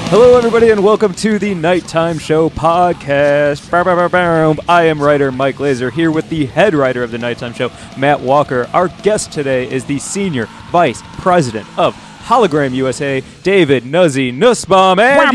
Hello, everybody, and welcome to the Nighttime Show podcast. I am writer Mike Glazer, here with the head writer of the Nighttime Show, Matt Walker. Our guest today is the Senior Vice President of Hologram USA, David Nuzzy Nussbaum, and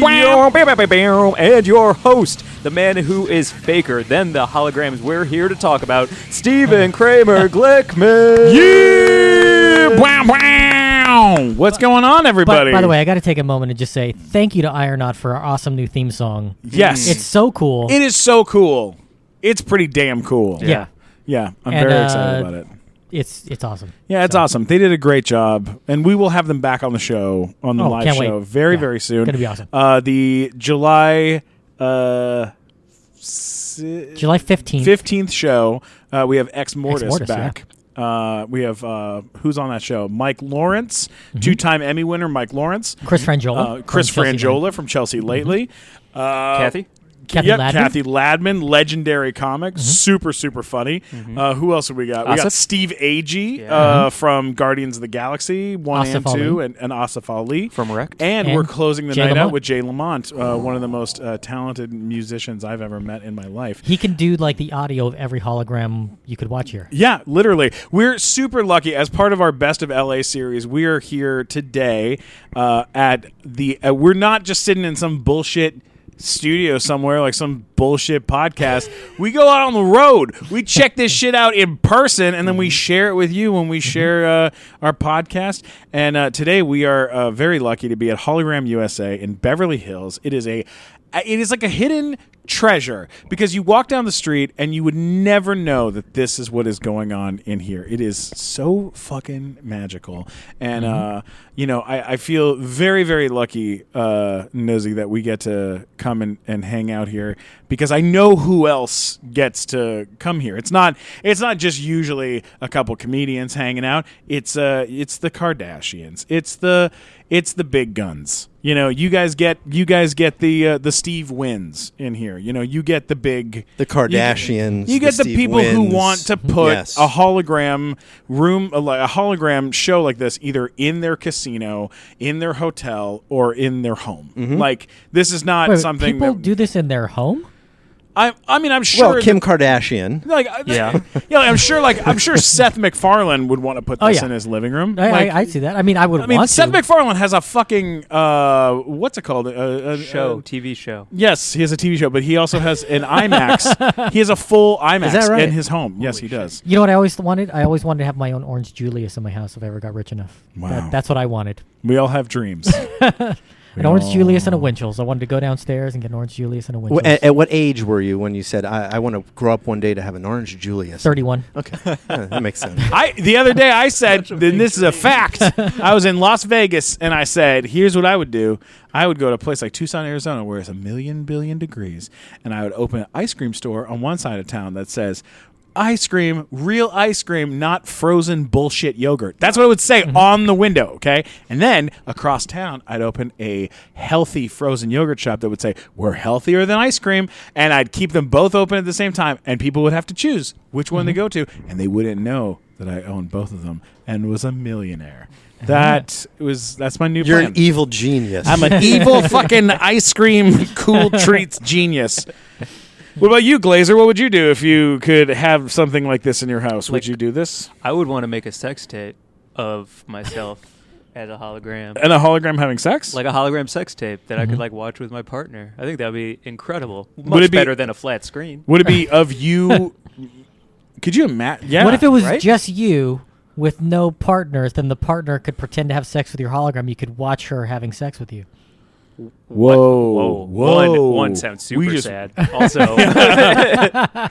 your host, the man who is faker than the holograms we're here to talk about, Stephen Kramer Glickman. Yeah! Wow, wow! What's going on, everybody? By the way, I got to take a moment and just say thank you to Ironaut for our awesome new theme song. Yes. It's so cool. It is so cool. It's pretty damn cool. Yeah. Yeah, I'm very excited about it. It's awesome. Yeah, it's awesome. They did a great job, and we will have them back on the show, on the live show, wait. very soon. It's going to be awesome. The July July 15th. 15th show, we have Ex Mortis back. Yeah. We have, who's on that show? Mike Lawrence, two-time Emmy winner Mike Lawrence. Chris Frangiola. Chris Frangiola from Chelsea Lately. Kathy? Kathy Ladman, legendary comic, super funny. Who else have we got? We got Steve Agee from Guardians of the Galaxy 1 and 2, and Asif Ali From Wrecked. And we're closing the Jay night out Lamont. with Jay Lamont, one of the most talented musicians I've ever met in my life. He can do like the audio of every hologram you could watch here. Yeah, literally. We're super lucky. As part of our Best of LA series, we are here today at the... we're not just sitting in some bullshit studio somewhere like some bullshit podcast. We go out on the road. We check this shit out in person, and then we share it with you when we share our podcast. And today we are very lucky to be at Hologram USA in Beverly Hills. It is like a hidden treasure because you walk down the street and you would never know that this is what is going on in here. It is so fucking magical. And, I feel very lucky, Nosy, that we get to come and hang out here because I know who else gets to come here. It's not just usually a couple comedians hanging out. It's the Kardashians. It's the big guns. You know, you guys get the Steve Wins in here. You know, you get the Kardashians. You get the people Wins. who want to put a hologram room, a hologram show like this, either in their casino, in their hotel, or in their home. Like this is not something people that do this in their home. I'm sure. Well, Kim Kardashian. I'm sure Seth MacFarlane would want to put this in his living room. I see that. I mean, I would want Seth to. MacFarlane has a fucking what's it called? TV show. Yes, he has a TV show, but he also has an IMAX. He has a full IMAX Is that right? in his home. Yes, he does. You know what I always wanted? I always wanted to have my own Orange Julius in my house if I ever got rich enough. Wow. That's what I wanted. We all have dreams. An Orange Julius and a Winchell's. I wanted to go downstairs and get an Orange Julius and a Winchell's. At what age were you when you said, I want to grow up one day to have an Orange Julius? 31. Okay. That makes sense. The other day I said, and this is a fact, I was in Las Vegas and I said, here's what I would do. I would go to a place like Tucson, Arizona, where it's 1 billion degrees, and I would open an ice cream store on one side of town that says, ice cream, real ice cream, not frozen bullshit yogurt. That's what I would say on the window, okay? And then across town, I'd open a healthy frozen yogurt shop that would say, we're healthier than ice cream, and I'd keep them both open at the same time, and people would have to choose which one to go to, and they wouldn't know that I owned both of them and was a millionaire. That's my new You're plan. an evil genius. I'm an evil fucking ice cream cool treats genius. What about you, Glazer? What would you do if you could have something like this in your house? Would you do this? I would want to make a sex tape of myself as a hologram. And a hologram having sex? Like a hologram sex tape that I could watch with my partner. I think that would be incredible. Much better than a flat screen. Would it be of you? Could you imagine? Yeah. What if it was right? just you with no partners? Then the partner could pretend to have sex with your hologram. You could watch her having sex with you. Whoa. One sounds super sad. Also,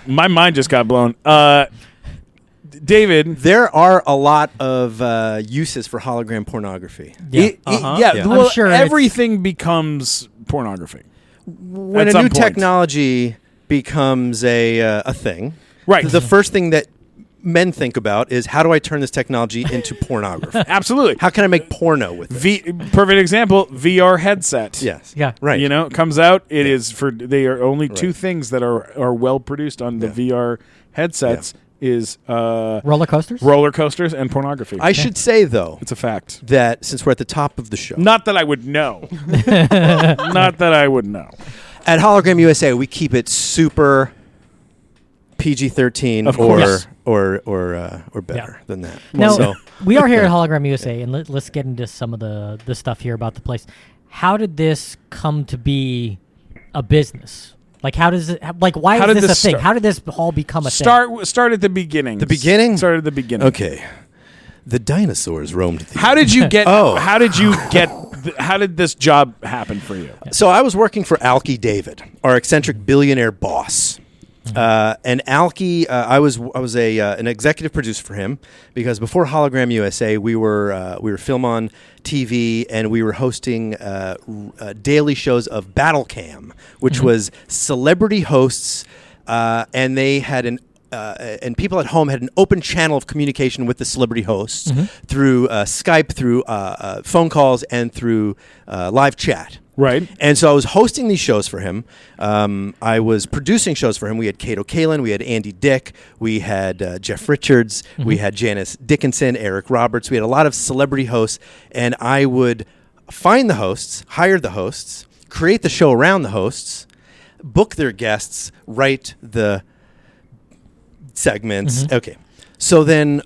my mind just got blown. David, there are a lot of uses for hologram pornography. Yeah. Well, I'm sure everything becomes pornography. When At a some new point. technology becomes a thing, Right. the first thing that men think about is, how do I turn this technology into pornography? Absolutely. How can I make porno with it? Perfect example, VR headset. Yes. Yeah. Right. You know, it comes out. They are only two things that are well produced on the VR headsets. is Roller coasters? roller coasters and pornography. I should say, though, it's a fact. that since we're at the top of the show, Not that I would know. Not that I would know. at Hologram USA, we keep it super PG-13 Of course. or better than that. Now, So, we are here at Hologram USA, and let's get into some of the stuff here about the place. How did this come to be a business? Like, how does it? Like, why How is did this a this thing? start? How did this hall become a thing? Start at the beginning. The beginning? Start at the beginning. okay. The dinosaurs roamed the How did you get? Oh. How did you get? How did this job happen for you? So I was working for Alki David, our eccentric billionaire boss. And Alki, I was an executive producer for him because before Hologram USA, we were film on TV and we were hosting daily shows of Battle Cam, which was celebrity hosts, and they had and people at home had an open channel of communication with the celebrity hosts through Skype, through phone calls, and through live chat. Right. And so I was hosting these shows for him. I was producing shows for him. We had Cato Kalin, we had Andy Dick, we had Jeff Richards, we had Janice Dickinson, Eric Roberts. We had a lot of celebrity hosts, and I would find the hosts, hire the hosts, create the show around the hosts, book their guests, write the segments. Okay. So then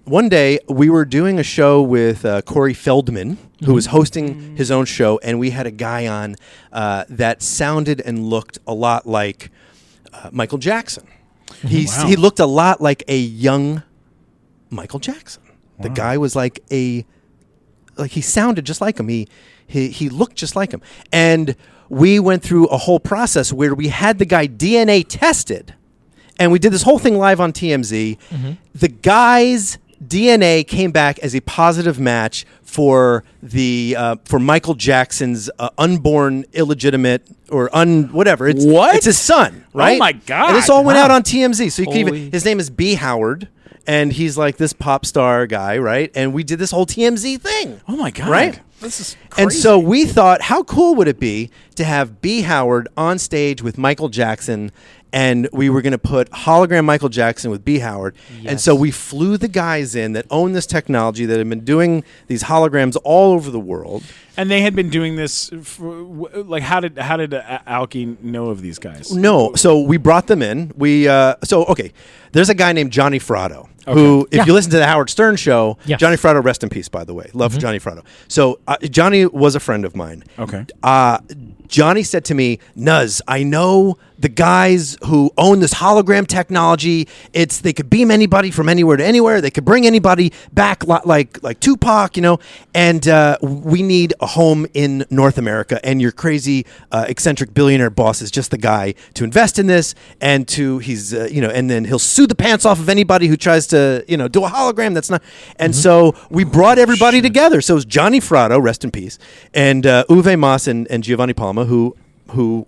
one day we were doing a show with Corey Feldman, who was hosting his own show, and we had a guy on that sounded and looked a lot like Michael Jackson. He looked a lot like a young Michael Jackson. The guy was like he sounded just like him. He looked just like him. And we went through a whole process where we had the guy DNA tested. And we did this whole thing live on TMZ. The guy's DNA came back as a positive match for for Michael Jackson's unborn, illegitimate, or whatever. It's his son, right? Oh my God! And this all went out on TMZ. So you can even, his name is B. Howard, and he's like this pop star guy, right? And we did this whole TMZ thing. Oh my God! Right? This is crazy. And so we thought, how cool would it be to have B. Howard on stage with Michael Jackson, and we were going to put hologram Michael Jackson with B. Howard. And so we flew the guys in that own this technology, that have been doing these holograms all over the world. And they had been doing this like how did Alki know of these guys? No, so we brought them in. There's a guy named Johnny Fratto who, if you listen to the Howard Stern show, Johnny Fratto, rest in peace, by the way. Love Johnny Fratto. So Johnny was a friend of mine. Okay. Johnny said to me, Nuz, I know the guys who own this hologram technology. They could beam anybody from anywhere to anywhere. They could bring anybody back like Tupac, and we need a home in North America. And your crazy eccentric billionaire boss is just the guy to invest in this, and and then he'll sue the pants off of anybody who tries to do a hologram that's not. And so we brought everybody together. So it was Johnny Fratto, rest in peace, and Uwe Maas and Giovanni Palma, who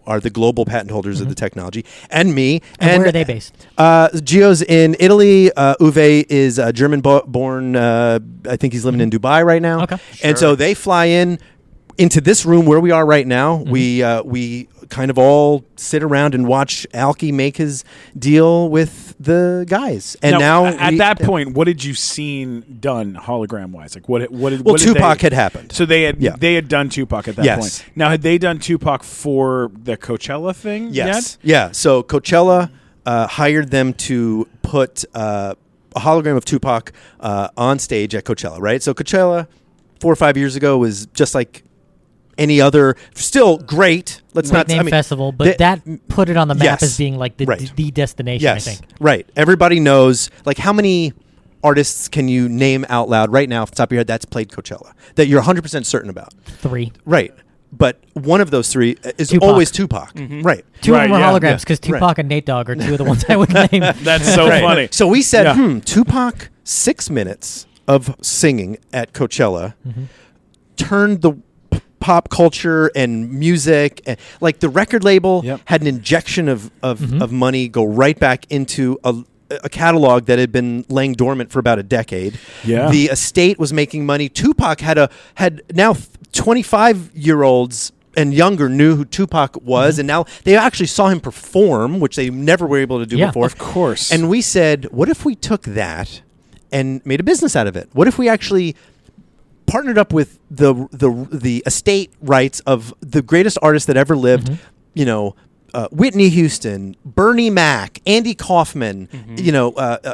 are the global patent holders of the technology, and me. And where are they based? Gio's in Italy. Uwe is German-born. I think he's living in Dubai right now. Okay. And so they fly into this room where we are right now. We kind of all sit around and watch Alki make his deal with the guys. And now at that point, what had you seen done hologram wise? Like what did Tupac had happened. So they had done Tupac at that point. Now, had they done Tupac for the Coachella thing yet? Yeah. So Coachella hired them to put a hologram of Tupac on stage at Coachella, right? So Coachella 4 or 5 years ago was just like any other, still great. Festival, but that put it on the map as being like the destination. I think. Right. Everybody knows. Like, how many artists can you name out loud right now off the top of your head that's played Coachella that you're 100% certain about? 3. Right. But one of those 3 is Tupac. always Tupac. Right. 2 of them are holograms because Tupac and Nate Dogg are 2 of the ones I would name. That's so funny. So we said, Tupac, 6 minutes of singing at Coachella turned the pop culture and music, and like the record label had an injection of money go right back into a catalog that had been laying dormant for about a decade. Yeah. The estate was making money. Tupac had now 25-year-olds and younger knew who Tupac was, and now they actually saw him perform, which they never were able to do before. Of course. And we said, what if we took that and made a business out of it? What if we actually partnered up with the estate rights of the greatest artists that ever lived, Whitney Houston, Bernie Mac, Andy Kaufman,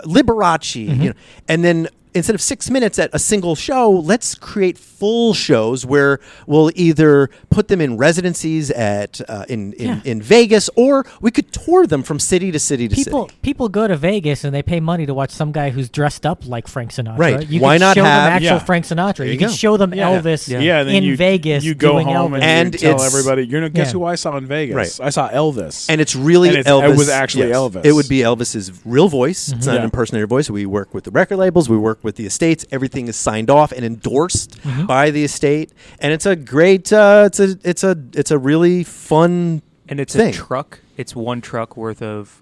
Liberace, and then instead of 6 minutes at a single show, let's create full shows where we'll either put them in residencies in Vegas, or we could tour them from city to city to city. People go to Vegas and they pay money to watch some guy who's dressed up like Frank Sinatra. Right. You Why could not show have- them actual Yeah. Frank Sinatra. There You you could go. show them Yeah. Elvis Yeah, then in you, Vegas you go doing home Elvis. and And you tell it's- everybody, guess Yeah. who I saw in Vegas? Right. I saw Elvis. And it's really And Elvis. it was actually Elvis. It would be Elvis's real voice. It's not Yeah. an impersonator voice. We work with the record labels. We work with the estates. Everything is signed off and endorsed by the estate. And it's a great. It's a really fun. And it's thing. a truck. It's one truck worth of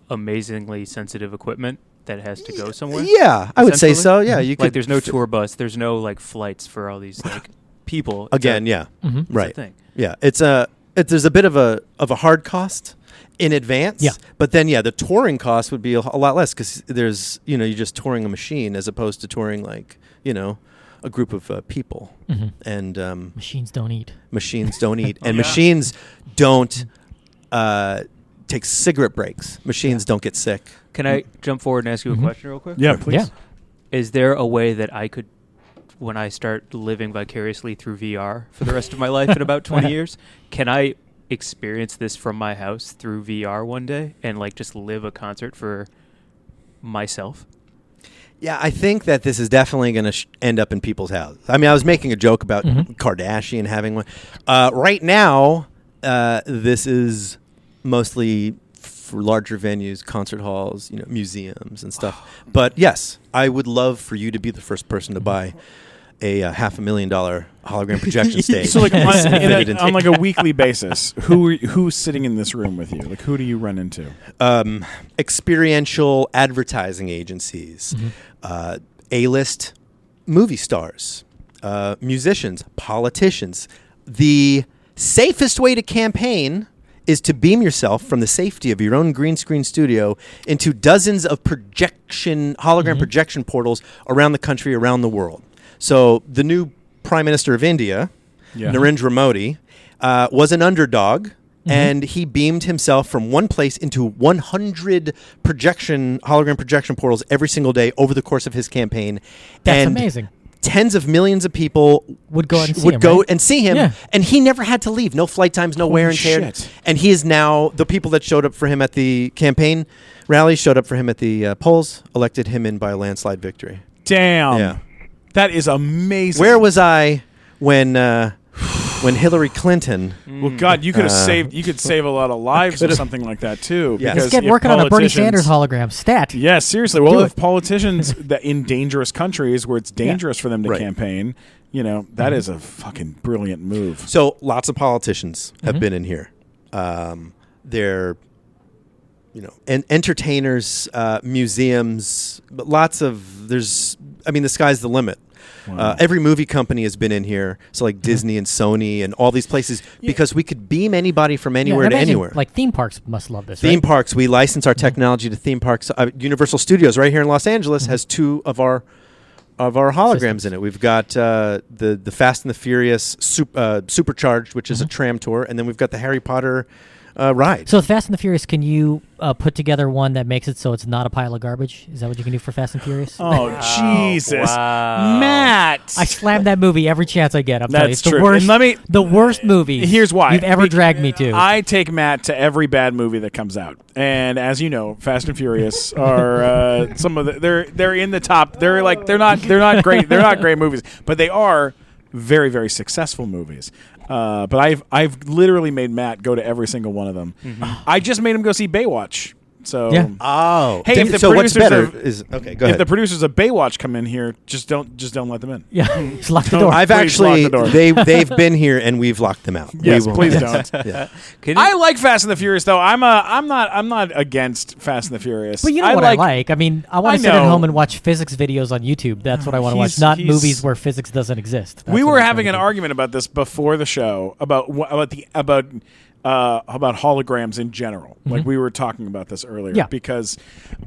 amazingly sensitive equipment that has to go somewhere. Yeah, I would say so. essentially. Yeah, you could. Like, there's no tour bus. There's no like flights for all these like people. It's Again, a- yeah, it's a right. thing. Yeah, there's a bit of a hard cost in advance. Yeah. But then the touring cost would be a lot less because there's you're just touring a machine as opposed to touring like a group of people. And Machines don't eat. machines don't eat, and machines don't take cigarette breaks. Machines don't get sick. Can I jump forward and ask you a question real quick? yeah, please. Yeah. Is there a way that I could, when I start living vicariously through VR for the rest of my life in about 20 years, can I experience this from my house through VR one day and like just live a concert for myself? Yeah, I think that this is definitely going to end up in people's houses. I mean, I was making a joke about Kardashian having one. Right now, this is mostly for larger venues, concert halls, museums and stuff. But yes, I would love for you to be the first person to buy a $500,000 hologram projection stage. So like Fitted into- on like a weekly basis, who's sitting in this room with you? Like who do you run into? experiential advertising agencies, A-list movie stars, musicians, politicians. The safest way to campaign is to beam yourself from the safety of your own green screen studio into dozens of hologram projection portals around the country, around the world. So the new Prime Minister of India, Narendra Modi, was an underdog, and he beamed himself from one place into 100 hologram projection portals every single day over the course of his campaign. That's And amazing. Tens of millions of people Would go out and see him, right? and see him, Yeah. and he never had to leave. No flight times, no wear and tear. shit. And he is now the people that showed up for him at the campaign rally, showed up for him at the polls, elected him in by a landslide victory. Damn. Yeah. That is amazing. Where was I when Hillary Clinton? Well, God, you could have saved. You could save a lot of lives with something like that too. Yeah. because Let's get if working on a Bernie politicians- Sanders hologram. Stat. Yeah, seriously. Well, Do if it. politicians that in dangerous countries where it's dangerous for them to Right. campaign, that is a fucking brilliant move. So lots of politicians have been in here. They're, entertainers, museums, but the sky's the limit. Wow. Every movie company has been in here. So like Disney and Sony and all these places, because we could beam anybody from anywhere I to imagine, anywhere. Like theme parks must love this. Theme right? parks, we license our technology to theme parks. Universal Studios right here in Los Angeles has two of our holograms Systems. in it. We've got the Fast and the Furious Supercharged, which is a tram tour, and then we've got the Harry Potter ride. So with Fast and the Furious, can you put together one that makes it so it's not a pile of garbage? Is that what you can do for Fast and Furious? Oh Jesus, Wow. Matt! I slam that movie every chance I get. I'm telling you, That's it's the true. worst. And let me- the worst movie. Here's why. you've ever dragged me to. I take Matt to every bad movie that comes out, and as you know, Fast and Furious are some of they're in the top. They're not great. They're not great movies, but they are very, very successful movies. But I've literally made Matt go to every single one of them. I just made him go see Baywatch So Yeah. Oh, Hey, if the so what's producers better of- is okay. Go if ahead. the producers of Baywatch come in here, just don't let them in. Yeah, just lock the Don't- door. I've Please actually lock the door. they've been here and we've locked them out. Yes, We won't- please don't. Yeah. Can you- I like Fast and the Furious though. I'm not against Fast and the Furious. But you know what I like? I mean, I want I to sit at know. home and watch physics videos on YouTube. That's what I want to watch, not He's- movies where physics doesn't exist. That's We what were I'm having trying an to do. argument about this before the show about holograms in general. Like we were talking about this earlier. Yeah. Because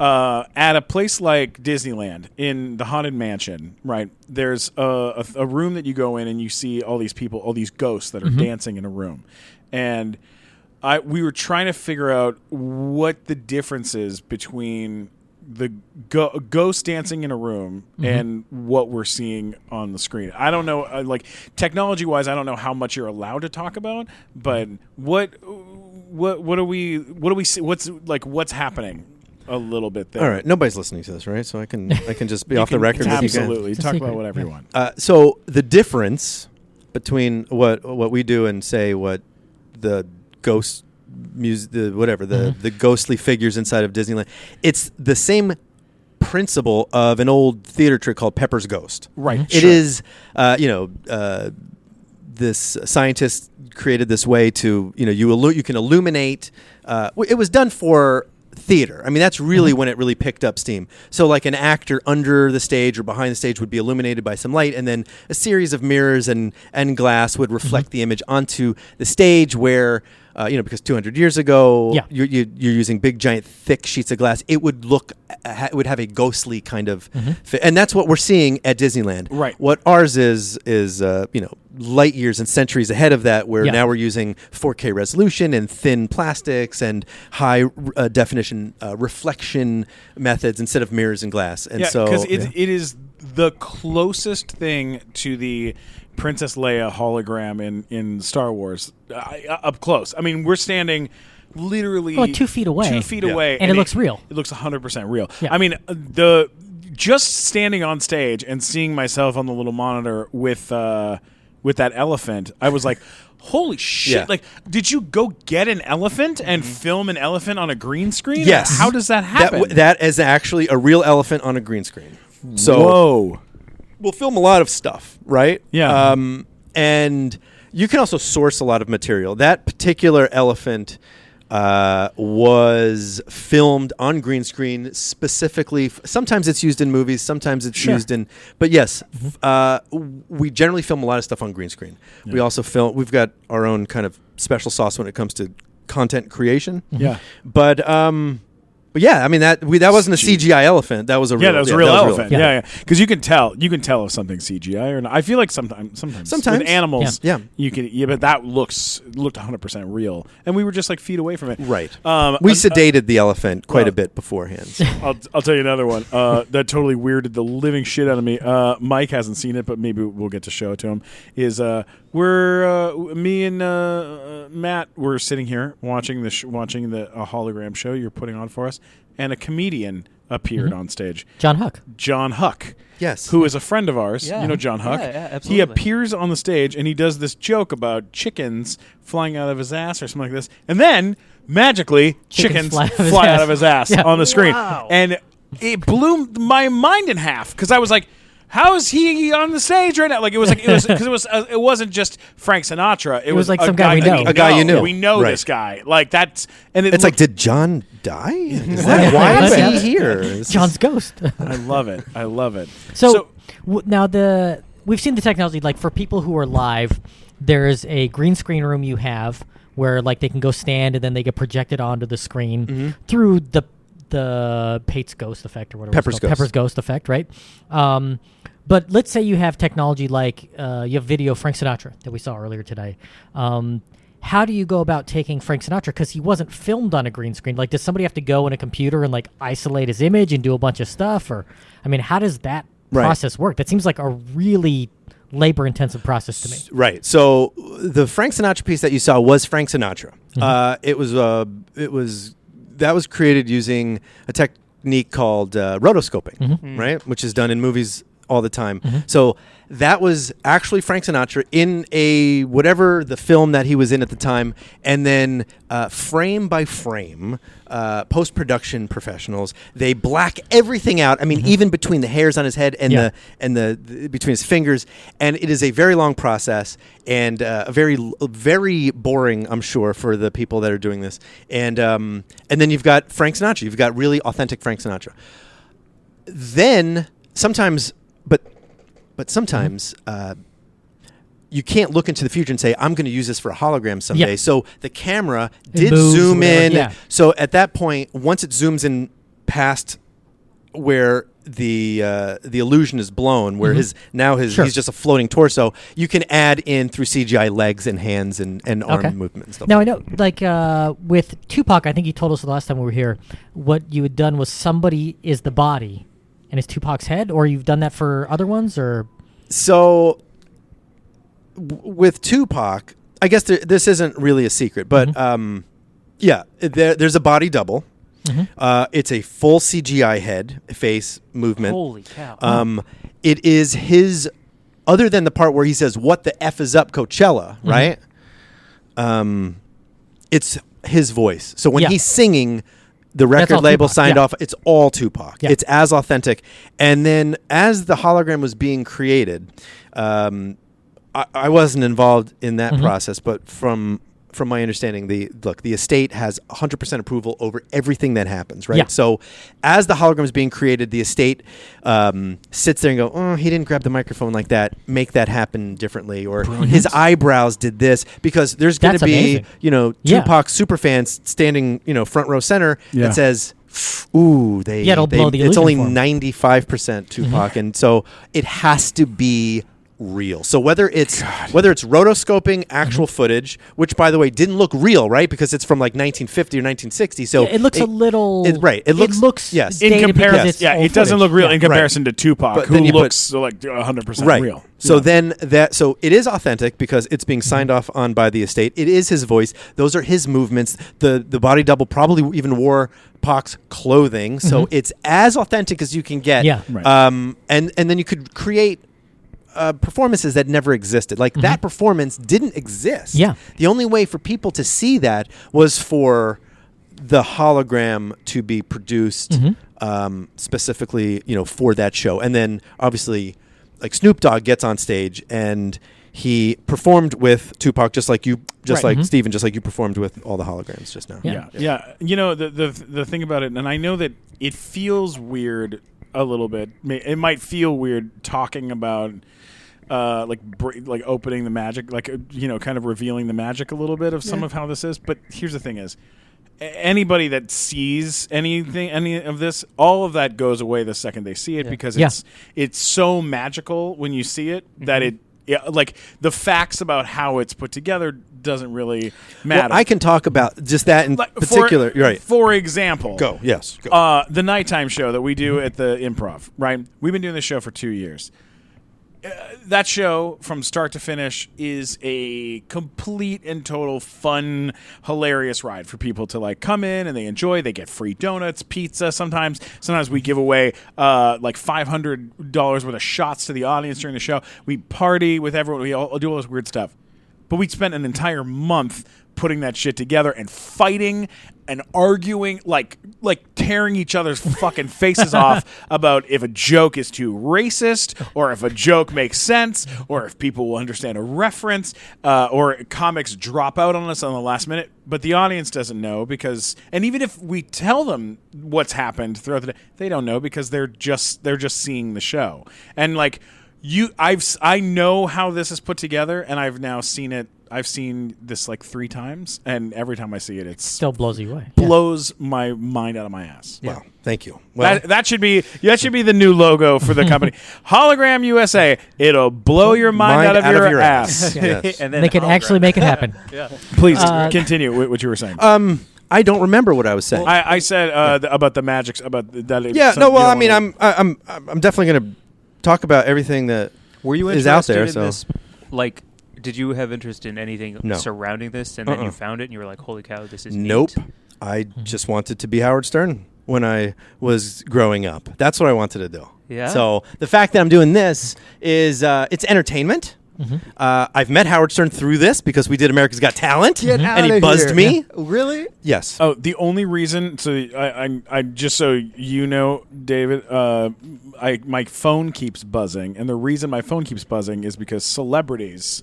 at a place like Disneyland in the Haunted Mansion, right? There's a room that you go in and you see all these people, all these ghosts that are dancing in a room, and we were trying to figure out what the difference is between the ghost dancing in a room and what we're seeing on the screen. I don't know, like technology wise, I don't know how much you're allowed to talk about, but what do we see? What's happening a little bit there? All right, nobody's listening to this, right? So I can just be off the can- record with you guys. Absolutely, It's a talk secret, about whatever you yeah. want. So the difference between what we do and say what the ghost music, the ghostly figures inside of Disneyland, it's the same principle of an old theater trick called Pepper's Ghost. Right. It is, this scientist created this way to, you can illuminate. It was done for theater. I mean, that's really when it really picked up steam. So like an actor under the stage or behind the stage would be illuminated by some light, and then a series of mirrors and glass would reflect the image onto the stage where, because 200 years ago, Yeah. you're using big, giant, thick sheets of glass. It would it would have a ghostly kind of fit. And that's what we're seeing at Disneyland. Right. What ours is light years and centuries ahead of that, where Yeah. now we're using 4K resolution and thin plastics and high definition reflection methods instead of mirrors and glass. And Yeah, so because it is the closest thing to the Princess Leia hologram in Star Wars up close. I mean, we're standing literally Like 2 feet away. 2 feet Yeah. away, And it looks real. It looks 100% real. Yeah. I mean, just standing on stage and seeing myself on the little monitor with that elephant, I was like, holy shit. Yeah. Like, did you go get an elephant and film an elephant on a green screen? Yes. How does that happen? that is actually a real elephant on a green screen. So Whoa. we'll film a lot of stuff, right? Yeah. And you can also source a lot of material. That particular elephant was filmed on green screen specifically. Sometimes it's used in movies, sometimes it's used in. But yes, we generally film a lot of stuff on green screen. Yeah. We also film. We've got our own kind of special sauce when it comes to content creation. Yeah. But yeah, I mean that wasn't a CGI elephant. That was a real, that was a real elephant. Yeah. Yeah, because you can tell if something's CGI or not. I feel like sometimes with animals, Yeah. you can. Yeah, but that looked 100% real, and we were just like feet away from it. Right. We sedated the elephant quite a bit beforehand. So. I'll tell you another one that totally weirded the living shit out of me. Mike hasn't seen it, but maybe we'll get to show it to him. Me and Matt were sitting here watching the hologram show you're putting on for us, and a comedian appeared on stage. John Huck. John Huck. Yes. Who is a friend of ours. Yeah. You know John Huck. Yeah, He absolutely. appears on the stage and he does this joke about chickens flying out of his ass or something like this. And then magically chickens fly out of his ass Yeah. on the screen. Wow. And it blew my mind in half because I was like, how is he on the stage right now? Like it wasn't just Frank Sinatra. It was like a some guy we know. A guy you knew. We know Right. this guy. Like that's and It's like, did John die? Is that why is he here? This John's is- ghost. I love it. I love it. So now we've seen the technology. Like for people who are live, there is a green screen room you have where like they can go stand and then they get projected onto the screen through the Pate's ghost effect or whatever. Pepper's ghost. Pepper's ghost effect, right? But let's say you have technology like you have video of Frank Sinatra that we saw earlier today. How do you go about taking Frank Sinatra? Because he wasn't filmed on a green screen. Like, does somebody have to go in a computer and like isolate his image and do a bunch of stuff? Or, I mean, how does that process work? That seems like a really labor-intensive process to me. Right. So the Frank Sinatra piece that you saw was Frank Sinatra. That was created using a technique called rotoscoping, right? Which is done in movies all the time. So that was actually Frank Sinatra in a whatever the film that he was in at the time, and then frame by frame, post-production professionals, they black everything out. I mean, even between the hairs on his head and the between his fingers, and it is a very long process and very boring, I'm sure, for the people that are doing this. And then you've got Frank Sinatra. You've got really authentic Frank Sinatra. Then sometimes, but sometimes you can't look into the future and say, I'm going to use this for a hologram someday. Yeah. So the camera It did moves, zoom whatever. in. Yeah. So at that point, once it zooms in past where the illusion is blown, where Sure. he's just a floating torso, you can add in through CGI legs and hands and arm movement and stuff. Now I know, like with Tupac, I think you told us the last time we were here, what you had done was somebody is the body, and it's Tupac's head, or you've done that for other ones, or So with Tupac, I guess this isn't really a secret, but there's a body double. It's a full CGI head, face movement. Holy cow. It is his, other than the part where he says, "What the F is up, Coachella," right? It's his voice. So when he's singing, the record all label Tupac, signed yeah. off, it's all Tupac. Yeah. It's as authentic. And then as the hologram was being created, I wasn't involved in that process, but from my understanding, the estate has 100% approval over everything that happens, right? Yeah. So as the hologram is being created, the estate sits there and go, oh, he didn't grab the microphone like that. Make that happen differently. Or his eyebrows did this, because there's going to That's be, amazing. Tupac superfans standing, front row center Yeah. that says, ooh, it'll blow the it's illusion only for 'em. 95% Tupac. And so it has to be real. So whether it's rotoscoping actual footage, which by the way didn't look real, right? Because it's from like 1950 or 1960. So it looks a little right. It looks yes. In dated because comparison, it's yeah, old it doesn't footage. look real Yeah. in comparison to Tupac, But who then you put- looks like 100% right. real. So then so it is authentic because it's being signed off on by the estate. It is his voice. Those are his movements. The body double probably even wore Pac's clothing. So it's as authentic as you can get. Yeah. Right. And then you could create performances that never existed. Like that performance didn't exist. Yeah. The only way for people to see that was for the hologram to be produced specifically, for that show. And then obviously, like Snoop Dogg gets on stage and he performed with Tupac, just like you, like Stephen, just like you performed with all the holograms just now. Yeah. Yeah. The thing about it, and I know that it feels weird a little bit. It might feel weird talking about like opening the magic, like kind of revealing the magic a little bit of some of how this is. But here's the thing: is anybody that sees any of this, all of that goes away the second they see it, because it's so magical when you see it that it. Yeah, like the facts about how it's put together doesn't really matter. Well, I can talk about just that in particular. You're right. For example, Go. Yes. Go. the nighttime show that we do at the Improv, right? We've been doing this show for 2 years. That show, from start to finish, is a complete and total fun, hilarious ride for people to like come in and they enjoy. They get free donuts, pizza. Sometimes we give away like $500 worth of shots to the audience during the show. We party with everyone. We all do all this weird stuff. But we spent an entire month putting that shit together and fighting and arguing, like tearing each other's fucking faces off about if a joke is too racist, or if a joke makes sense, or if people will understand a reference, or comics drop out on us on the last minute, but the audience doesn't know, because, and even if we tell them what's happened throughout the day, they don't know, because they're just seeing the show. And like I know how this is put together, and I've now seen it. I've seen this like 3 times, and every time I see it, it Still blows you away. blows my mind out of my ass. Wow. Thank you. Well, That should be the new logo for the company. Hologram USA. It'll blow your mind out of your ass. Yes. And then They can actually make it happen. Please continue what you were saying. I don't remember what I was saying. I said about the magic, about that. Yeah. No. Well, I mean, I'm definitely going to talk about everything that Were you is interested out there. in So this? Like, did you have interest in anything No. surrounding this, and then you found it, and you were like, "Holy cow, this is neat." nope. I just wanted to be Howard Stern. when I was growing up. That's what I wanted to do. Yeah. So the fact that I'm doing this is it's entertainment. I've met Howard Stern through this because we did America's Got Talent, Get and he outta buzzed here. me. Really? Yes. Oh, the only reason, so I just so you know, David, my phone keeps buzzing, and the reason my phone keeps buzzing is because celebrities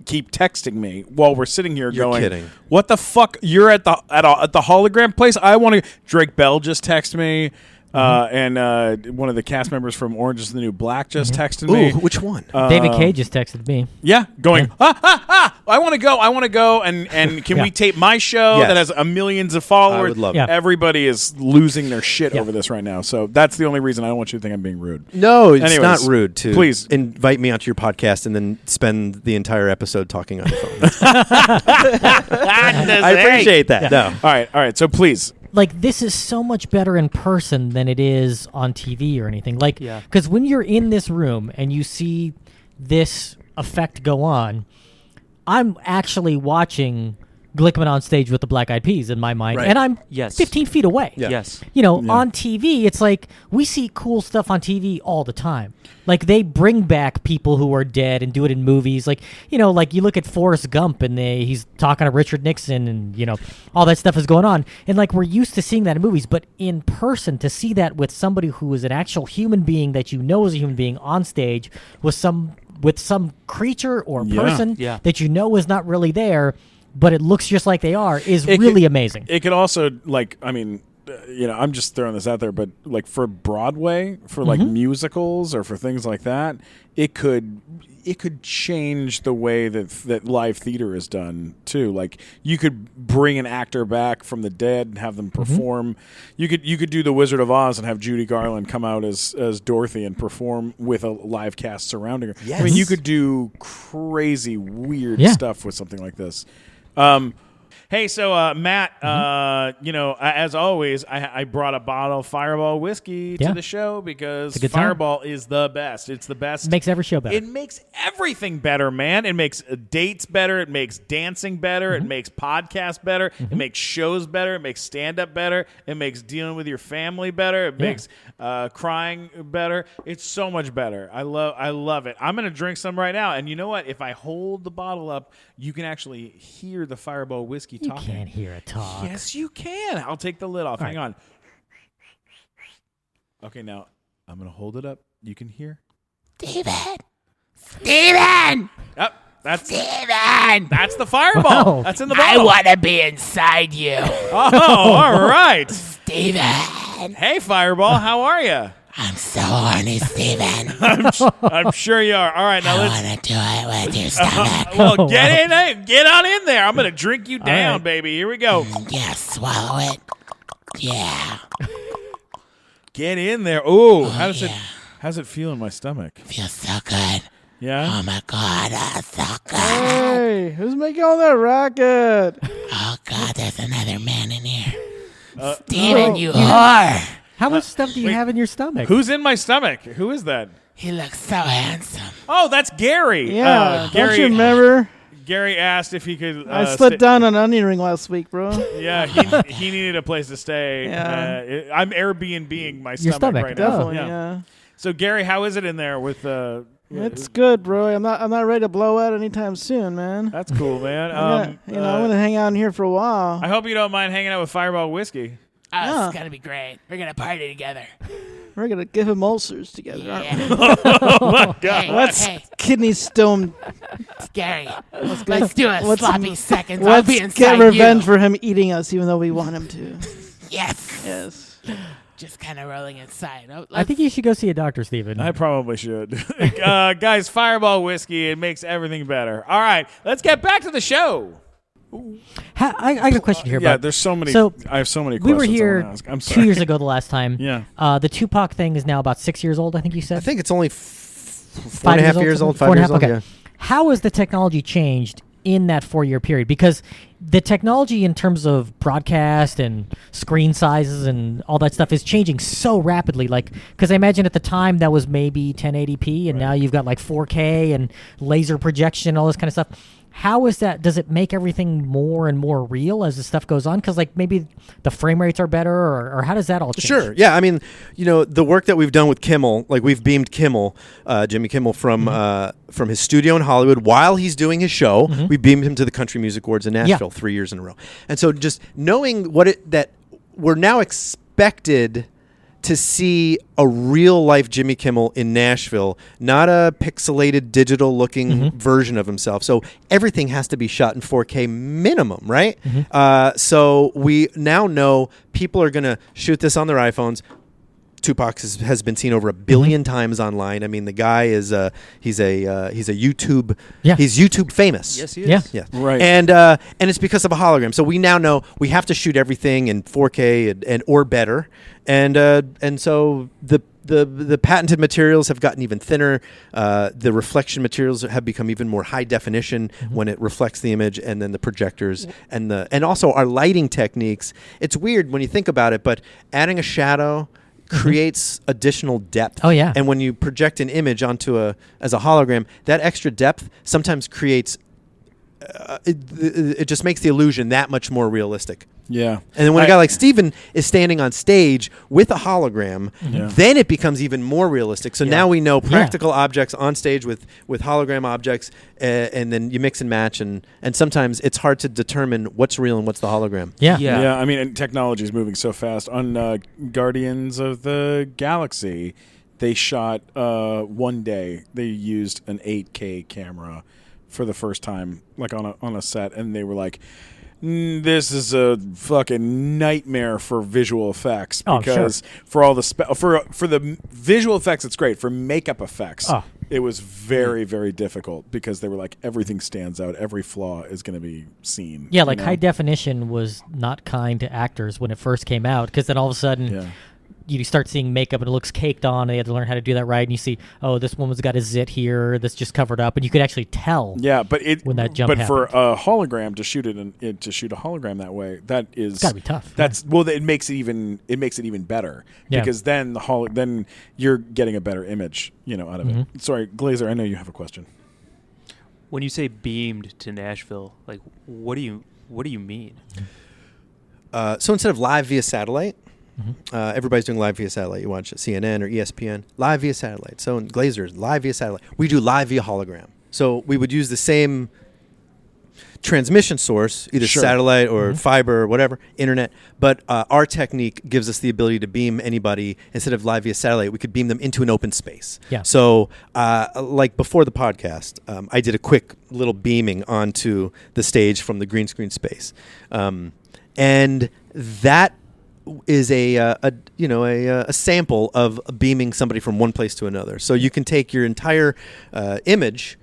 keep texting me while we're sitting here You're going, kidding. "What the fuck? You're at the hologram place? I want to." Drake Bell just texted me. And one of the cast members from Orange is the New Black just texted me. Ooh, which one? David Cage just texted me. Yeah, going, I want to go, and can we tape my show Yes. that has millions of followers? I would love Yeah. it. Everybody is losing their shit Yeah. over this right now. So that's the only reason I don't want you to think I'm being rude. No, it's Anyways, not rude to please. invite me onto your podcast and then spend the entire episode talking on the phone. I appreciate that. No. All right. So please. Like, this is so much better in person than it is on TV or anything. Like, Yeah. because when you're in this room and you see this effect go on, I'm actually watching Glickman on stage with the Black Eyed Peas in my mind, Right. and I'm Yes. 15 feet away. Yeah. Yes. You know, Yeah. on TV, it's like we see cool stuff on TV all the time. Like, they bring back people who are dead and do it in movies. Like, you know, like you look at Forrest Gump and he's talking to Richard Nixon and, you know, all that stuff is going on. And, like, we're used to seeing that in movies. But in person, to see that with somebody who is an actual human being that you know is a human being on stage with some creature or Yeah. person Yeah. that you know is not really there, but it looks just like they are, is It really could- amazing. It could also, like, I mean, I'm just throwing this out there, but like for Broadway, for like musicals or for things like that, it could change the way that live theater is done too. Like, you could bring an actor back from the dead and have them perform. You could do The Wizard of Oz and have Judy Garland come out as Dorothy and perform with a live cast surrounding her. I mean, Yes. you could do crazy weird Yeah. stuff with something like this. Hey, so Matt, as always, I brought a bottle of Fireball whiskey to Yeah. the show because It's a good time. Fireball is the best. It's the best. Makes every show better. It makes everything better, man. It makes dates better. It makes dancing better. It makes podcasts better. It makes shows better. It makes stand-up better. It makes dealing with your family better. It makes crying better. It's so much better. I love it. I'm going to drink some right now. And you know what? If I hold the bottle up, you can actually hear the Fireball whiskey You talking. can't hear it talk. Yes, you can. I'll take the lid off. Hang right. on. Okay, now I'm going to hold it up. You can hear. Steven! Oh, that's Steven! that's the Fireball. Wow. That's in the I bottle. want to be inside you. Oh, all right. Steven! Hey, Fireball, how are you? I'm so horny, Steven. I'm sure you are. All right, now I let's. want to do it with your stomach. Well, get on in there. I'm gonna drink you down, right. baby. Here we go. Yeah, swallow it. Yeah. Get in there. Ooh, yeah. how's it feel in my stomach? Feels so good. Yeah. Oh my God, so good. Hey, who's making all that racket? Oh God, there's another man in here. Oh. Steven, you whore. How much stuff do you wait. have in your stomach? Who's in my stomach? Who is that? He looks so handsome. Oh, that's Gary. Yeah, Gary. don't you remember? Gary asked if he could. I slid down an onion ring last week, bro. Yeah, he needed a place to stay. Yeah. I'm Airbnb-ing my Your stomach, right now. Definitely, yeah. So Gary, how is it in there with It's good, bro. I'm not ready to blow out anytime soon, man. That's cool, man. I'm gonna hang out in here for a while. I hope you don't mind hanging out with Fireball whiskey. Oh, Yeah. it's going to be great. We're going to party together. We're gonna give him ulcers together, aren't we? Yeah. Oh my God. Hey, Let's hey, kidney stone. Gary. Let's do a let's- sloppy seconds. I'll Let's be get inside revenge you. for him eating us, even though we want him to. Yes. Yes. Just kind of rolling inside. Oh, I think you should go see a doctor, Stephen. I probably should. Guys, Fireball whiskey, it makes everything better. All right, let's get back to the show. I got a question here. Yeah, but there's so many. So, I have so many we questions. were I here wanna ask. I'm 2 sorry. years ago the last time. Yeah. The Tupac thing is now about 6 years old, I think you said. I think it's only 4.5 years old, 5 4 and a years half? old. Okay. Yeah. How has the technology changed in that 4-year period? Because the technology in terms of broadcast and screen sizes and all that stuff is changing so rapidly. Like, because I imagine at the time that was maybe 1080p, and now you've got like 4K and laser projection, all this kind of stuff. how is that? Does it make everything more and more real as the stuff goes on? Because like maybe the frame rates are better, or how does that all change? Sure. Yeah. I mean, the work that we've done with Kimmel, like we've beamed Kimmel, Jimmy Kimmel from his studio in Hollywood while he's doing his show. We beamed him to the Country Music Awards in Nashville 3 years in a row. And so just knowing that we're now expected to see a real life Jimmy Kimmel in Nashville, not a pixelated digital looking version of himself. So everything has to be shot in 4K minimum, right? So we now know people are going to shoot this on their iPhones. Tupac has been seen over 1 billion times online. I mean, the guy is he's a YouTube he's YouTube famous. Yes, he is. Yeah. Right. And it's because of a hologram. So we now know we have to shoot everything in 4K and or better. And so the patented materials have gotten even thinner. The reflection materials have become even more high definition when it reflects the image, and then the projectors and also our lighting techniques. It's weird when you think about it, but adding a shadow creates additional depth. Oh, yeah. And when you project an image onto as a hologram, that extra depth sometimes creates it just makes the illusion that much more realistic. Yeah. And then when a guy like Stephen is standing on stage with a hologram, Yeah. then it becomes even more realistic. So now we know practical objects on stage with hologram objects, and then you mix and match, and sometimes it's hard to determine what's real and what's the hologram. Yeah. I mean, and technology is moving so fast. On Guardians of the Galaxy, they shot one day. They used an 8K camera for the first time, like on a set, and they were like, this is a fucking nightmare for visual effects, because for all the for the visual effects it's great. For makeup effects it was very, very difficult, because they were like, everything stands out, every flaw is going to be seen. Yeah, like high definition was not kind to actors when it first came out, because then all of a sudden you start seeing makeup and it looks caked on, and they had to learn how to do that right, and you see, oh, this woman's got a zit here that's just covered up, and you could actually tell. Yeah, but when that jump happened. For a hologram to shoot to shoot a hologram that way, that is it's gotta be tough. That's it makes it even better, because then then you're getting a better image, out of it. Sorry, Glazer, I know you have a question. When you say beamed to Nashville, like what do you mean? So instead of live via satellite, everybody's doing live via satellite. You watch CNN or ESPN, live via satellite. So in Glazer's, live via satellite. We do live via hologram. So we would use the same transmission source, either satellite or fiber or whatever, internet. But our technique gives us the ability to beam anybody. Instead of live via satellite, we could beam them into an open space. Yeah. So like before the podcast, I did a quick little beaming onto the stage from the green screen space. And that is a sample of beaming somebody from one place to another. So you can take your entire image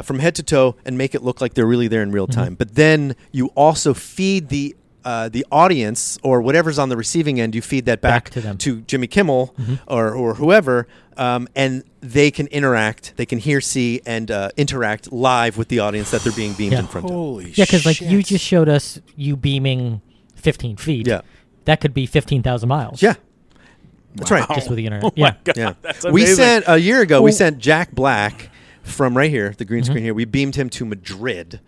from head to toe and make it look like they're really there in real time. But then you also feed the audience, or whatever's on the receiving end, you feed that back to them, to Jimmy Kimmel or whoever, and they can interact, they can hear, see, and interact live with the audience that they're being beamed in front of. Holy shit. Yeah, because like you just showed us you beaming 15 feet. Yeah. That could be 15,000 miles. Yeah. That's right. Just with the internet. Oh my God, Yeah. that's We amazing. sent a year ago. We sent Jack Black from right here, the green screen here. We beamed him to Madrid,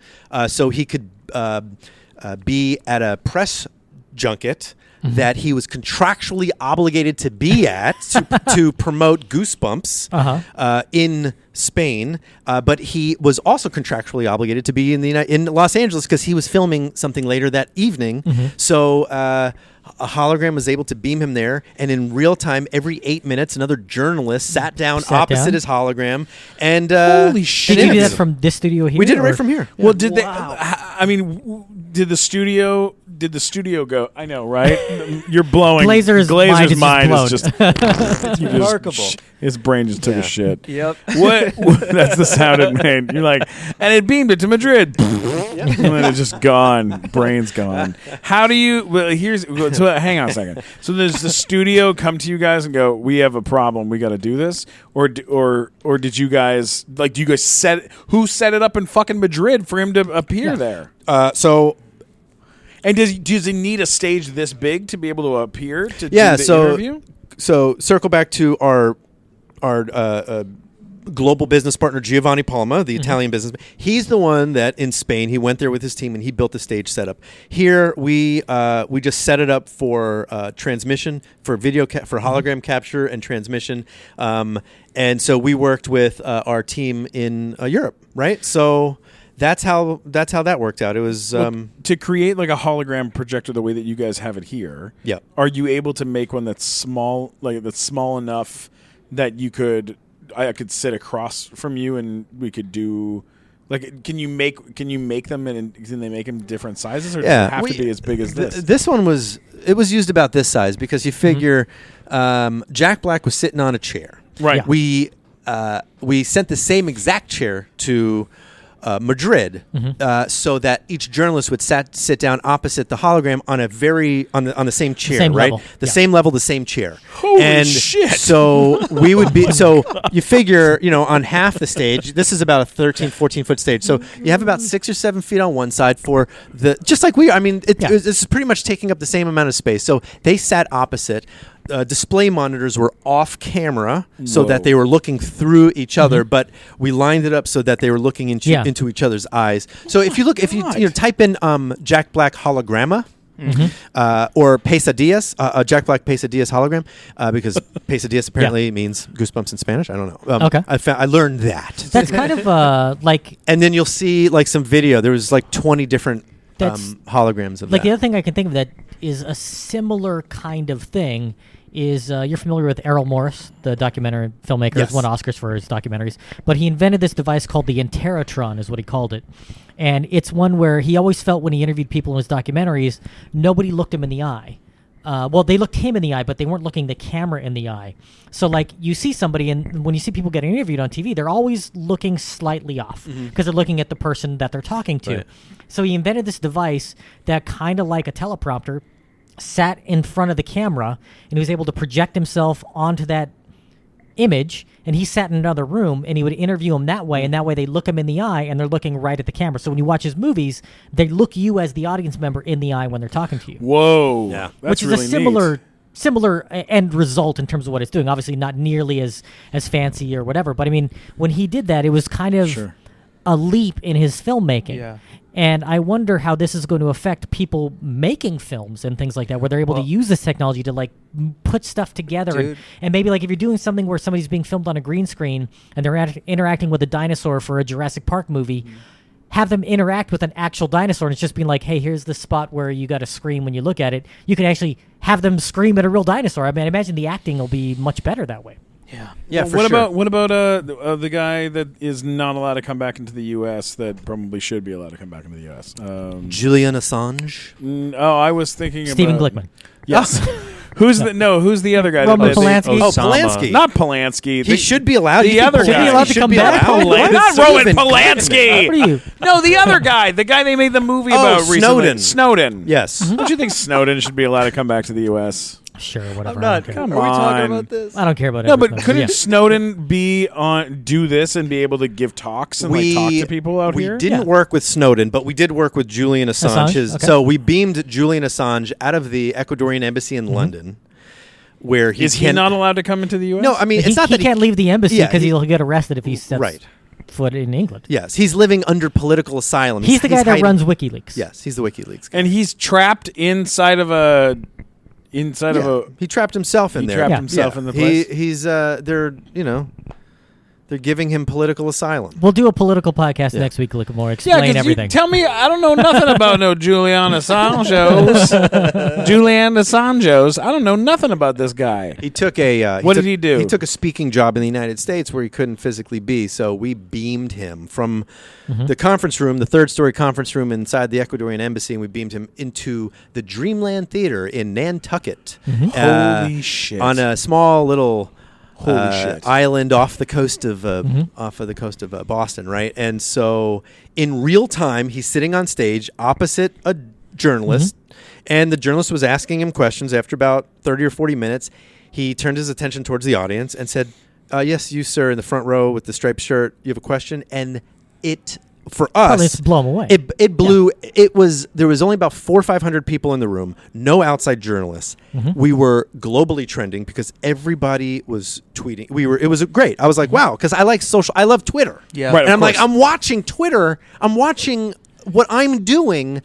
so he could be at a press junket that he was contractually obligated to be at to promote Goosebumps in Spain. But he was also contractually obligated to be in Los Angeles, because he was filming something later that evening. So a hologram was able to beam him there, and in real time, every 8 minutes, another journalist sat down opposite his hologram. And holy shit! Did you do that from this studio here? We did it right from here. Well, did they? I mean, did the studio go? I know, right? You're blowing. Glazer's mind is just it's remarkable. His brain just took a shit. Yep. What? That's the sound it made. You're like, and it beamed it to Madrid, and then it's just gone. Brain's gone. How do you? Well, so hang on a second. So does the studio come to you guys and go, "We have a problem. We got to do this," or did you guys like? Do you guys who set it up in fucking Madrid for him to appear there? And does he need a stage this big to be able to appear to do the interview? So circle back to our global business partner Giovanni Palma, the Italian businessman. He's the one that in Spain, he went there with his team and he built the stage setup. Here we just set it up for transmission, for video, for hologram capture and transmission. And so we worked with our team in Europe, right? So that's how that worked out. It was to create like a hologram projector the way that you guys have it here. Yeah. Are you able to make one that's small, like that's small enough that I could sit across from you and we could do? Like, can you make them and can they make them different sizes, or does it have to be as big as this? This one was used about this size because you figure Jack Black was sitting on a chair. Right. Yeah. We sent the same exact chair to Madrid, so that each journalist would sit down opposite the hologram on on the same chair, same right? level. The Yeah. same level, the same chair. Holy shit. So we would be, so you figure, on half the stage, this is about a 13, 14 foot stage. So you have about 6 or 7 feet on one side for just like we, I mean, this is pretty much taking up the same amount of space. So they sat opposite. Display monitors were off camera so that they were looking through each other, but we lined it up so that they were looking into each other's eyes. So if you type in Jack Black hologramma or Pesadillas, Jack Black Pesadillas hologram, because Pesadillas apparently means goosebumps in Spanish. I don't know. Okay. I learned that. That's kind of like. And then you'll see like some video. There was like 20 different holograms of like that. the other thing I can think of that is a similar kind of thing is you're familiar with Errol Morris, the documentary filmmaker. Yes. He's won Oscars for his documentaries. But he invented this device called the Interatron, is what he called it. And it's one where he always felt when he interviewed people in his documentaries, nobody looked him in the eye. Well, they looked him in the eye, but they weren't looking the camera in the eye. So, like, you see somebody, and when you see people getting interviewed on TV, they're always looking slightly off because they're looking at the person that they're talking to. Right. So he invented this device that kind of like a teleprompter sat in front of the camera, and he was able to project himself onto that image, and he sat in another room, and he would interview him that way, and that way they look him in the eye, and they're looking right at the camera. So when you watch his movies, they look you as the audience member in the eye when they're talking to you. Whoa. Yeah. That's Which is really a similar neat. similar end result in terms of what it's doing. Obviously not nearly as fancy or whatever, but I mean, when he did that, it was kind of a leap in his filmmaking. Yeah. And I wonder how this is going to affect people making films and things like that, where they're able to use this technology to like put stuff together. And maybe like if you're doing something where somebody's being filmed on a green screen and they're interacting with a dinosaur for a Jurassic Park movie, have them interact with an actual dinosaur, and it's just being like, hey, here's the spot where you got to scream when you look at it. You can actually have them scream at a real dinosaur. I mean, I imagine the acting will be much better that way. Yeah, Well, for sure. What about the guy that is not allowed to come back into the U.S. that probably should be allowed to come back into the U.S.? Julian Assange? I was thinking Stephen about Glickman. Yes. Who's the other guy? Roman that Polanski. Oh, Polanski. Not Polanski. He should be allowed. The other Should guy. he allowed to should come be back? allowed. Not It's Roman Stephen Polanski. What are you? No, the other guy. The guy they made the movie Oh, about recently. Snowden. Yes. Don't you think Snowden should be allowed to come back to the U.S.? Sure, whatever. I'm I not. don't care. Come Are we talking on. about this? I don't care about No, Edward but Snowden. couldn't Yeah. Snowden do this and be able to give talks and like talk to people out here? We didn't Yeah. work with Snowden, but we did work with Julian Assange. Assange? Okay. So we beamed Julian Assange out of the Ecuadorian embassy in London, where Is he not allowed to come into the U.S.? No, I mean He it's not that can't leave the embassy Yeah, because he- he'll get arrested if he sets Right. foot in England. Yes, he's living under political asylum. He's the guy that hiding- runs WikiLeaks. Yes, he's the WikiLeaks guy. And he's trapped inside of a. He trapped himself in He there. trapped Yeah. himself in the place. They're giving him political asylum. We'll do a political podcast Yeah. next week, look more, Yeah, explain 'cause everything. you tell me, I don't know nothing about no Julian Assange's. Julian Assange's. I don't know nothing about this guy. He took a. What did he do? He took a speaking job in the United States where he couldn't physically be, so we beamed him from the conference room, the third-story conference room inside the Ecuadorian embassy, and we beamed him into the Dreamland Theater in Nantucket. Holy shit. On a small little Holy shit. island off the coast of Boston, right? And so in real time, he's sitting on stage opposite a journalist, and the journalist was asking him questions. After about 30 or 40 minutes, he turned his attention towards the audience and said, yes, you, sir, in the front row with the striped shirt, you have a question? And it for Probably us, to blow them away. It blew. There was only about 400 or 500 people in the room, no outside journalists. We were globally trending because everybody was tweeting. It was great. I was like, wow, because I like social. I love Twitter. Yeah. Right, and of I'm like, course. I'm watching Twitter. I'm watching what I'm doing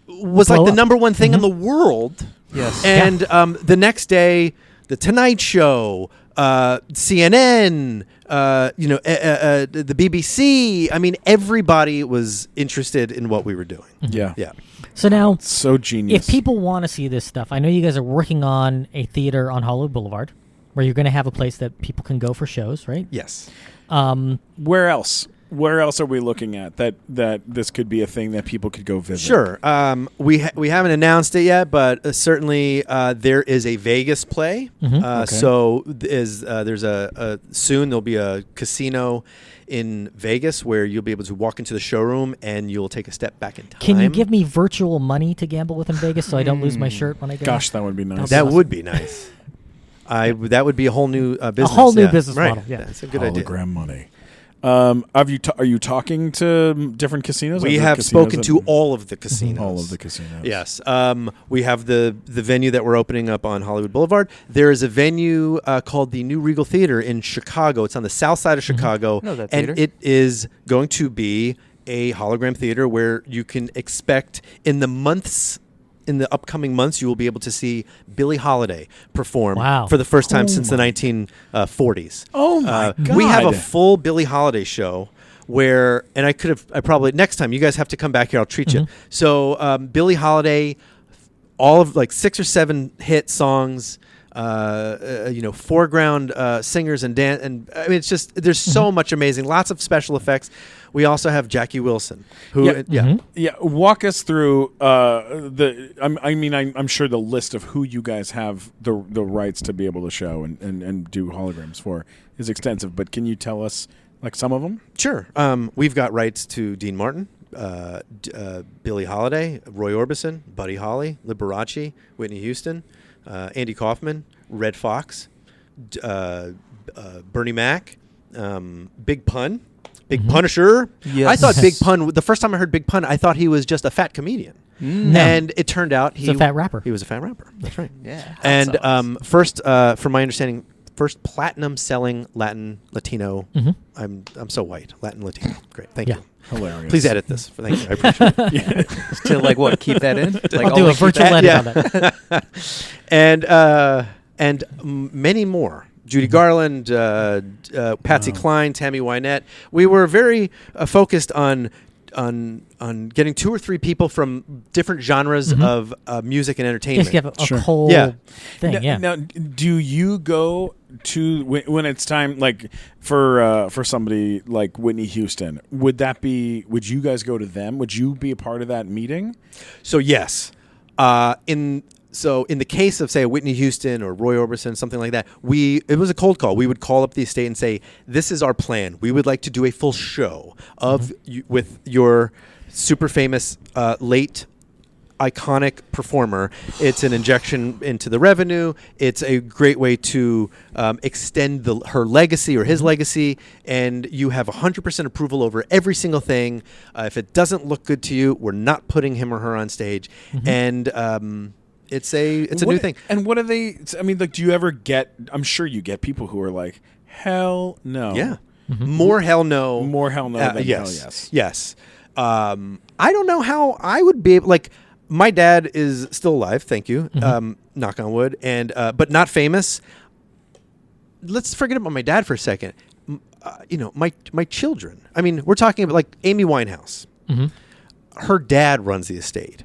was Blow like the up. number one thing in the world. Yes. And the next day, the Tonight Show, CNN, the BBC. I mean, everybody was interested in what we were doing. Yeah. Yeah. So now, So genius. if people want to see this stuff, I know you guys are working on a theater on Hollywood Boulevard where you're going to have a place that people can go for shows, right? Yes. Where else? Where else are we looking at that this could be a thing that people could go visit? Sure. We haven't announced it yet, but certainly there is a Vegas play. So there's soon there'll be a casino in Vegas where you'll be able to walk into the showroom and you'll take a step back in time. Can you give me virtual money to gamble with in Vegas so I don't lose my shirt when I go? Gosh, that would be nice. That would be nice. That would be a whole new business. A whole new yeah. business Right. model. Yeah. That's a good idea. Hologram money. Are you talking to different casinos? We Are there have casinos spoken that- to all of the casinos. all of the casinos. Yes. We have the venue that we're opening up on Hollywood Boulevard. There is a venue called the New Regal Theater in Chicago. It's on the south side of Chicago. I know that and theater. it is going to be a hologram theater where you can expect in the upcoming months, you will be able to see Billie Holiday perform Wow. for the first time since the 1940s. Oh my God! We have a full Billie Holiday show where, and I probably next time you guys have to come back here. I'll treat you. So Billie Holiday, all of like 6 or 7 hit songs. Foreground singers and dance, and I mean, it's just there's so much amazing, lots of special effects. We also have Jackie Wilson, who Yeah, walk us through I'm sure the list of who you guys have the rights to be able to show and do holograms for is extensive. But can you tell us like some of them? Sure. We've got rights to Dean Martin, Billie Holiday, Roy Orbison, Buddy Holly, Liberace, Whitney Houston, Andy Kaufman, Red Fox, Bernie Mac, Big Pun, Big Punisher. Yes. I thought Big Pun, the first time I heard Big Pun, I thought he was just a fat comedian. No. And it turned out He's a fat rapper. He was a fat rapper. That's right. Yeah. And first, from my understanding, first platinum selling Latino. I'm so white. Latin Latino. Great. Thank Yeah. you. Hilarious. Please edit this. Thank you. I appreciate it. To like what? Keep that in. Like I'll do only a keep virtual that- edit on that. and many more. Judy Garland, Patsy Cline, Tammy Wynette. We were very focused on getting 2 or 3 people from different genres of music and entertainment. Just give a Sure. whole Yeah. thing. Yeah. Now, do you go to when it's time, like for somebody like Whitney Houston? Would you guys go to them? Would you be a part of that meeting? So yes, in the case of say Whitney Houston or Roy Orbison, something like that, it was a cold call. We would call up the estate and say, "This is our plan. We would like to do a full show of with your super famous late." Iconic performer. It's an injection into the revenue. It's a great way to extend her legacy or his legacy, and you have 100% approval over every single thing. If it doesn't look good to you, we're not putting him or her on stage, and it's a new thing. And what are they? I mean, like, do you ever get? I'm sure you get people who are like, "Hell no." Yeah, more hell no, More hell no than yes, hell yes. yes. I don't know how I would be able, like. My dad is still alive, thank you, knock on wood, and but not famous. Let's forget about my dad for a second. My children. I mean, we're talking about like Amy Winehouse. Her dad runs the estate.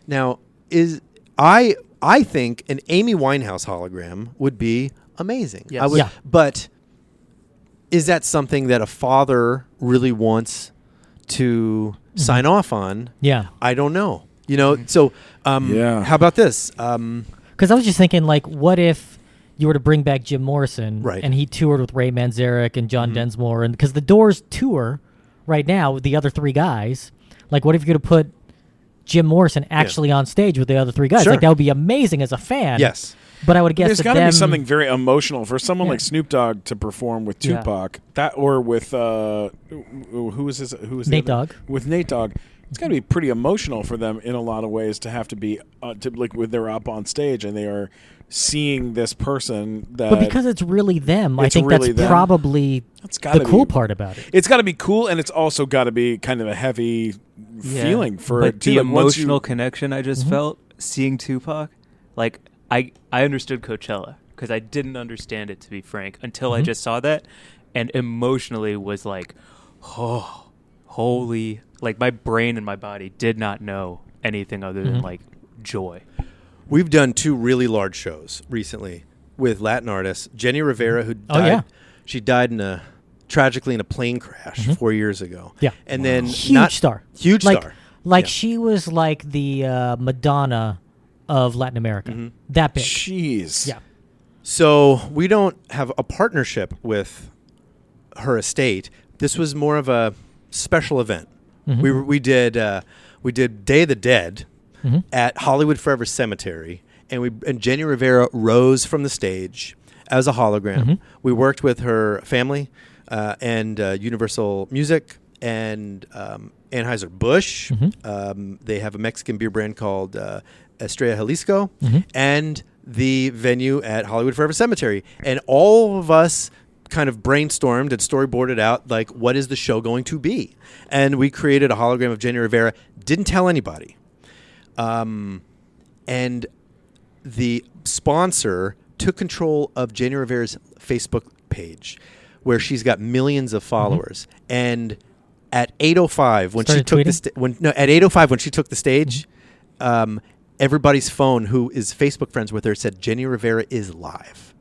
Now, I think an Amy Winehouse hologram would be amazing. Yes. I would, Yeah. But is that something that a father really wants to sign off on? Yeah. I don't know. So Yeah. how about this? Because I was just thinking, like, what if you were to bring back Jim Morrison, Right. and he toured with Ray Manzarek and John Densmore, and because the Doors tour right now with the other 3 guys, like, what if you could put Jim Morrison actually on stage with the other 3 guys? Sure. Like, that would be amazing as a fan. Yes. But I would guess There's that got to them, be something very emotional for someone Yeah. like Snoop Dogg to perform with Yeah. Tupac, or with who is the Nate other- Dogg. with Nate Dogg. It's got to be pretty emotional for them in a lot of ways to have to be when they're up on stage and they are seeing this person that. But because it's really them, I It's think really that's them. probably That's gotta the cool be- part about it. It's got to be cool, and it's also got to be kind of a heavy feeling for but it too. the Like, once emotional you- connection I just felt seeing Tupac, like I understood Coachella because I didn't understand it, to be frank, until I just saw that, and emotionally was like, oh, holy, like my brain and my body did not know anything other than like joy. We've done 2 really large shows recently with Latin artists. Jenny Rivera, who died, Oh, yeah. she died tragically in a plane crash 4 years ago. Yeah. And then Huge star. Huge like, star. Like Yeah. she was like the Madonna of Latin America. That big. Jeez. Yeah. So we don't have a partnership with her estate. This was more of a special event. We did Day of the Dead at Hollywood Forever Cemetery, and Jenny Rivera rose from the stage as a hologram. We worked with her family and Universal Music and Anheuser-Busch. They have a Mexican beer brand called Estrella Jalisco, and the venue at Hollywood Forever Cemetery. And all of us kind of brainstormed and storyboarded out, like, what is the show going to be? And we created a hologram of Jenny Rivera. Didn't tell anybody. And the sponsor took control of Jenny Rivera's Facebook page, where she's got millions of followers. And at 8:05 when Started she took tweeting? at 8:05 when she took the stage, everybody's phone who is Facebook friends with her said Jenny Rivera is live.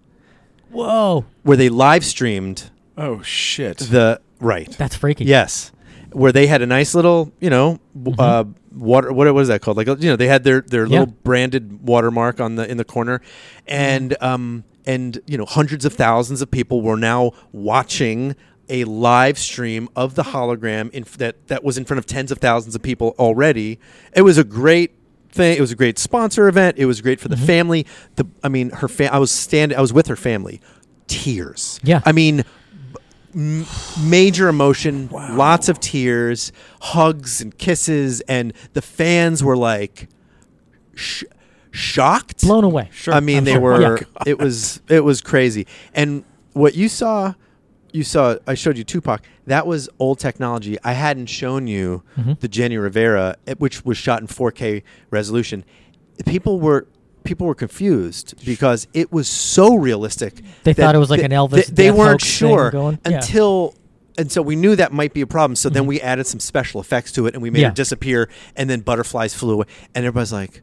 Whoa. Where they live streamed Oh shit. That's freaky. Yes, where they had a nice little, water. What is that called? Like, they had their little branded watermark in the corner, and hundreds of thousands of people were now watching a live stream of the hologram that was in front of tens of thousands of people already. It was a great thing. It was a great sponsor event. It was great for the family. I was with her family. Tears. Yeah. I mean, major emotion, lots of tears, hugs and kisses, and the fans were like shocked, Blown away. I mean, I'm they sure. were. Yeah. It was crazy. And what you saw. I showed you Tupac. That was old technology. I hadn't shown you the Jenny Rivera, which was shot in 4K resolution. People were confused because it was so realistic. They thought it was like an Elvis They death weren't hoax sure thing going. Yeah. until. And so we knew that might be a problem. So then we added some special effects to it, and we made Yeah. her disappear, and then butterflies flew away. And everybody's like,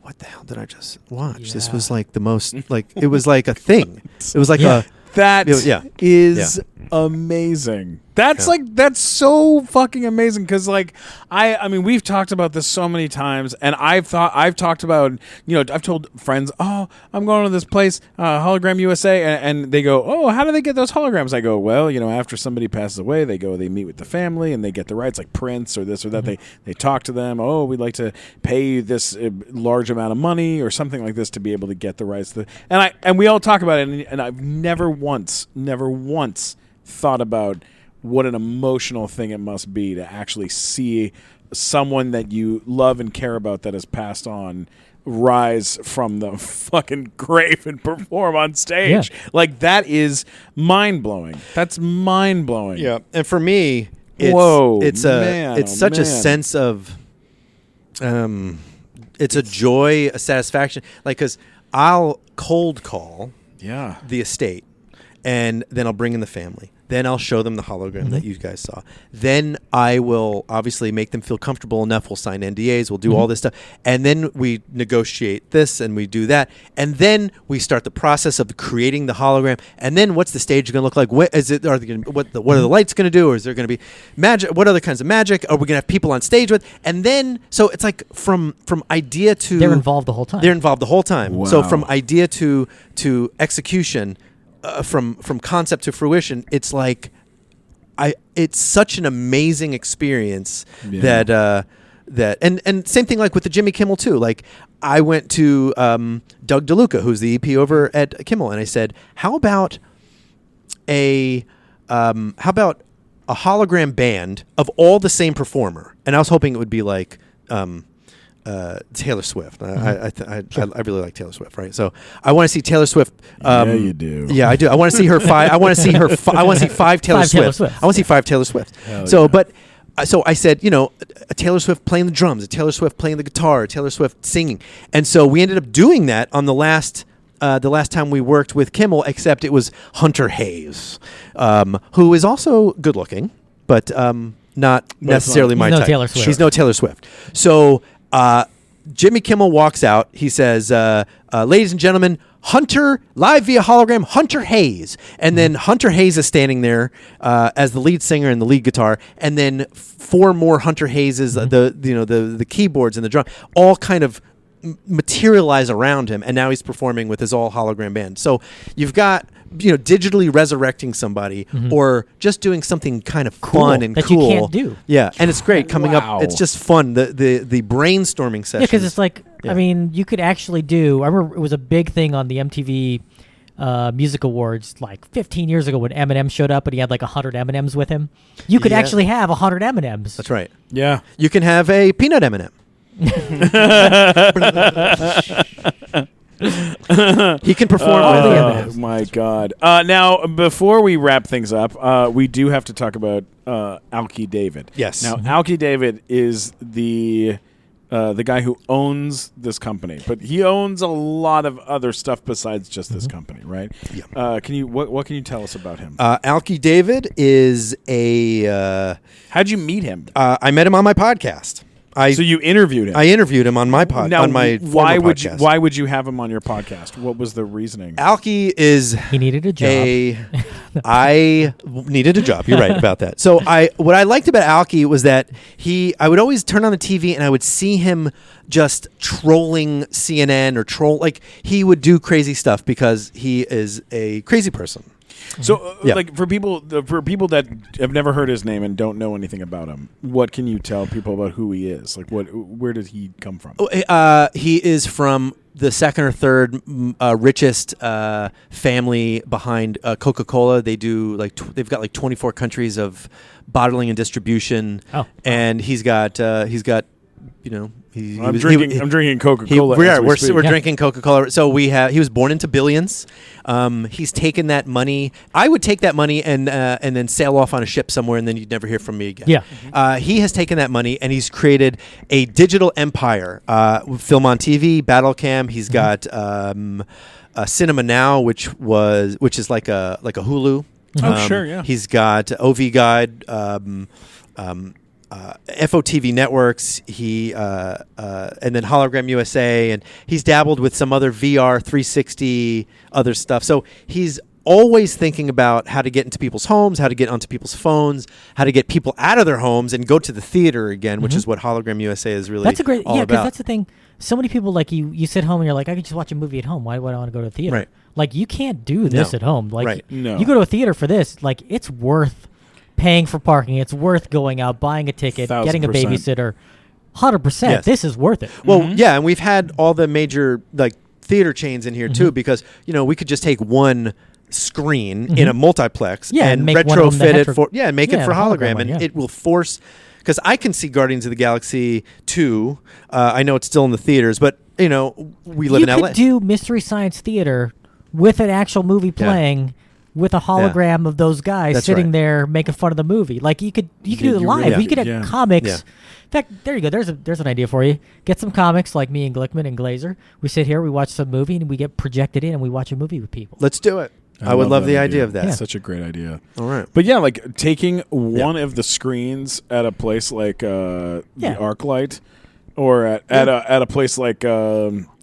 what the hell did I just watch? This was like the most, it was like a thing. It was like Yeah. That is Yeah. amazing. That's so fucking amazing because I mean we've talked about this so many times, and I've talked about, I've told friends, oh, I'm going to this place, Hologram USA, and they go, oh, how do they get those holograms? I go, well, after somebody passes away, they meet with the family and they get the rights, like Prince or this or that. They talk to them. Oh, we'd like to pay you this large amount of money or something like this to be able to get the rights. And we all talk about it, and I've never once thought about what an emotional thing it must be to actually see someone that you love and care about that has passed on rise from the fucking grave and perform on stage. Yeah. That is mind-blowing. That's mind-blowing. Yeah, and for me, it's such a sense of, it's a joy, a satisfaction. Because I'll cold call the estate, and then I'll bring in the family. Then I'll show them the hologram that you guys saw. Then I will obviously make them feel comfortable enough. We'll sign NDAs. We'll do all this stuff. And then we negotiate this and we do that. And then we start the process of creating the hologram. And then what's the stage going to look like? What are the lights going to do? Or is there going to be magic? What other kinds of magic are we going to have people on stage with? And then, so it's like from idea to... They're involved the whole time. They're involved the whole time. Wow. So from idea to execution... from concept to fruition, it's it's such an amazing experience that and same thing like with the Jimmy Kimmel too. I went to Doug DeLuca, who's the EP over at Kimmel, and I said, "How about a hologram band of all the same performer?" And I was hoping it would be like Taylor Swift. I really like Taylor Swift, right? So I want to see Taylor Swift. Yeah, you do. Yeah, I do. I want to see her five. I want to see her. I want to see five Taylor Swift. I want to see 5 Taylor Swift. So I said, a Taylor Swift playing the drums, a Taylor Swift playing the guitar, a Taylor Swift singing, and so we ended up doing that on the last time we worked with Kimmel. Except it was Hunter Hayes, who is also good looking, but not necessarily my type. Taylor Swift. She's no Taylor Swift. So Jimmy Kimmel walks out. He says, "Ladies and gentlemen, Hunter, live via hologram, Hunter Hayes." And then Hunter Hayes is standing there as the lead singer and the lead guitar, and then 4 more Hunter Hayeses, the keyboards and the drum, all kind of materialize around him, and now he's performing with his all hologram band. So you've got digitally resurrecting somebody, or just doing something kind of fun and that cool you can't do. Yeah, and it's great coming Wow. up. It's just fun. The brainstorming session. Yeah, because it's like, Yeah. I mean, you could actually do. I remember it was a big thing on the MTV Music Awards like 15 years ago when Eminem showed up and he had like 100 M&Ms with him. You could Yeah. actually have 100 M&Ms. That's right. Yeah. You can have a peanut M&M. He can perform all the with M&Ms. My God. Now, before we wrap things up, we do have to talk about Alki David. Yes. Now, Alki David is the guy who owns this company, but he owns a lot of other stuff besides just this company, right? Yeah. What can you tell us about him? Alki David is a. How'd you meet him? I met him on my podcast. So you interviewed him. I interviewed him on my Now, on my why former would podcast. why would you have him on your podcast? What was the reasoning? Alki is He needed a job. I needed a job. You're right about that. So what I liked about Alki was that I would always turn on the TV and I would see him just trolling CNN or he would do crazy stuff because he is a crazy person. So, Yeah. like for people that have never heard his name and don't know anything about him, what can you tell people about who he is? Like, where did he come from? He is from the second or third richest family behind Coca-Cola. They do they've got like 24 countries of bottling and distribution. Oh. And he's got I'm drinking Coca-Cola. We're drinking Coca-Cola. So he was born into billions. He's taken that money. I would take that money and then sail off on a ship somewhere, and then you'd never hear from me again. Yeah. He has taken that money and he's created a digital empire. Film on TV, Battlecam. He's got Cinema Now, which is like a Hulu. Oh, sure, yeah. He's got OV Guide. FOTV Networks, and then Hologram USA, and he's dabbled with some other VR 360 other stuff. So he's always thinking about how to get into people's homes, how to get onto people's phones, how to get people out of their homes and go to the theater again, which is what Hologram USA is really That's a great, all yeah, because about. that's the thing. So many people like you sit home and you're like, I could just watch a movie at home. Why would I want to go to the theater? Right. Like you can't do this No. at home. Like Right. No. you go to a theater for this. Like it's worth paying for parking. It's worth going out, buying a ticket, getting a 1,000%. babysitter. 100%. Yes. This is worth it. Well, yeah, and we've had all the major theater chains in here too, because we could just take one screen in a multiplex Yeah, and and make one of them retrofit the it for and make it yeah, for the hologram hologram, one, and yeah. it will force. Because I can see Guardians of the Galaxy 2. I know it's still in the theaters, but we live You in LA. could do Mystery Science Theater with an actual movie playing with a hologram of those guys That's sitting right. there making fun of the movie. Like you could do it you live. really You could have could, yeah. comics. Yeah. In fact, there you go. There's an idea for you. Get some comics like me and Glickman and Glazer. We sit here, we watch some movie, and we get projected in, and we watch a movie with people. Let's do it. I would love that the idea of that. Yeah. Such a great idea. All right. But yeah, like taking one of the screens at a place like the ArcLight, or at a place like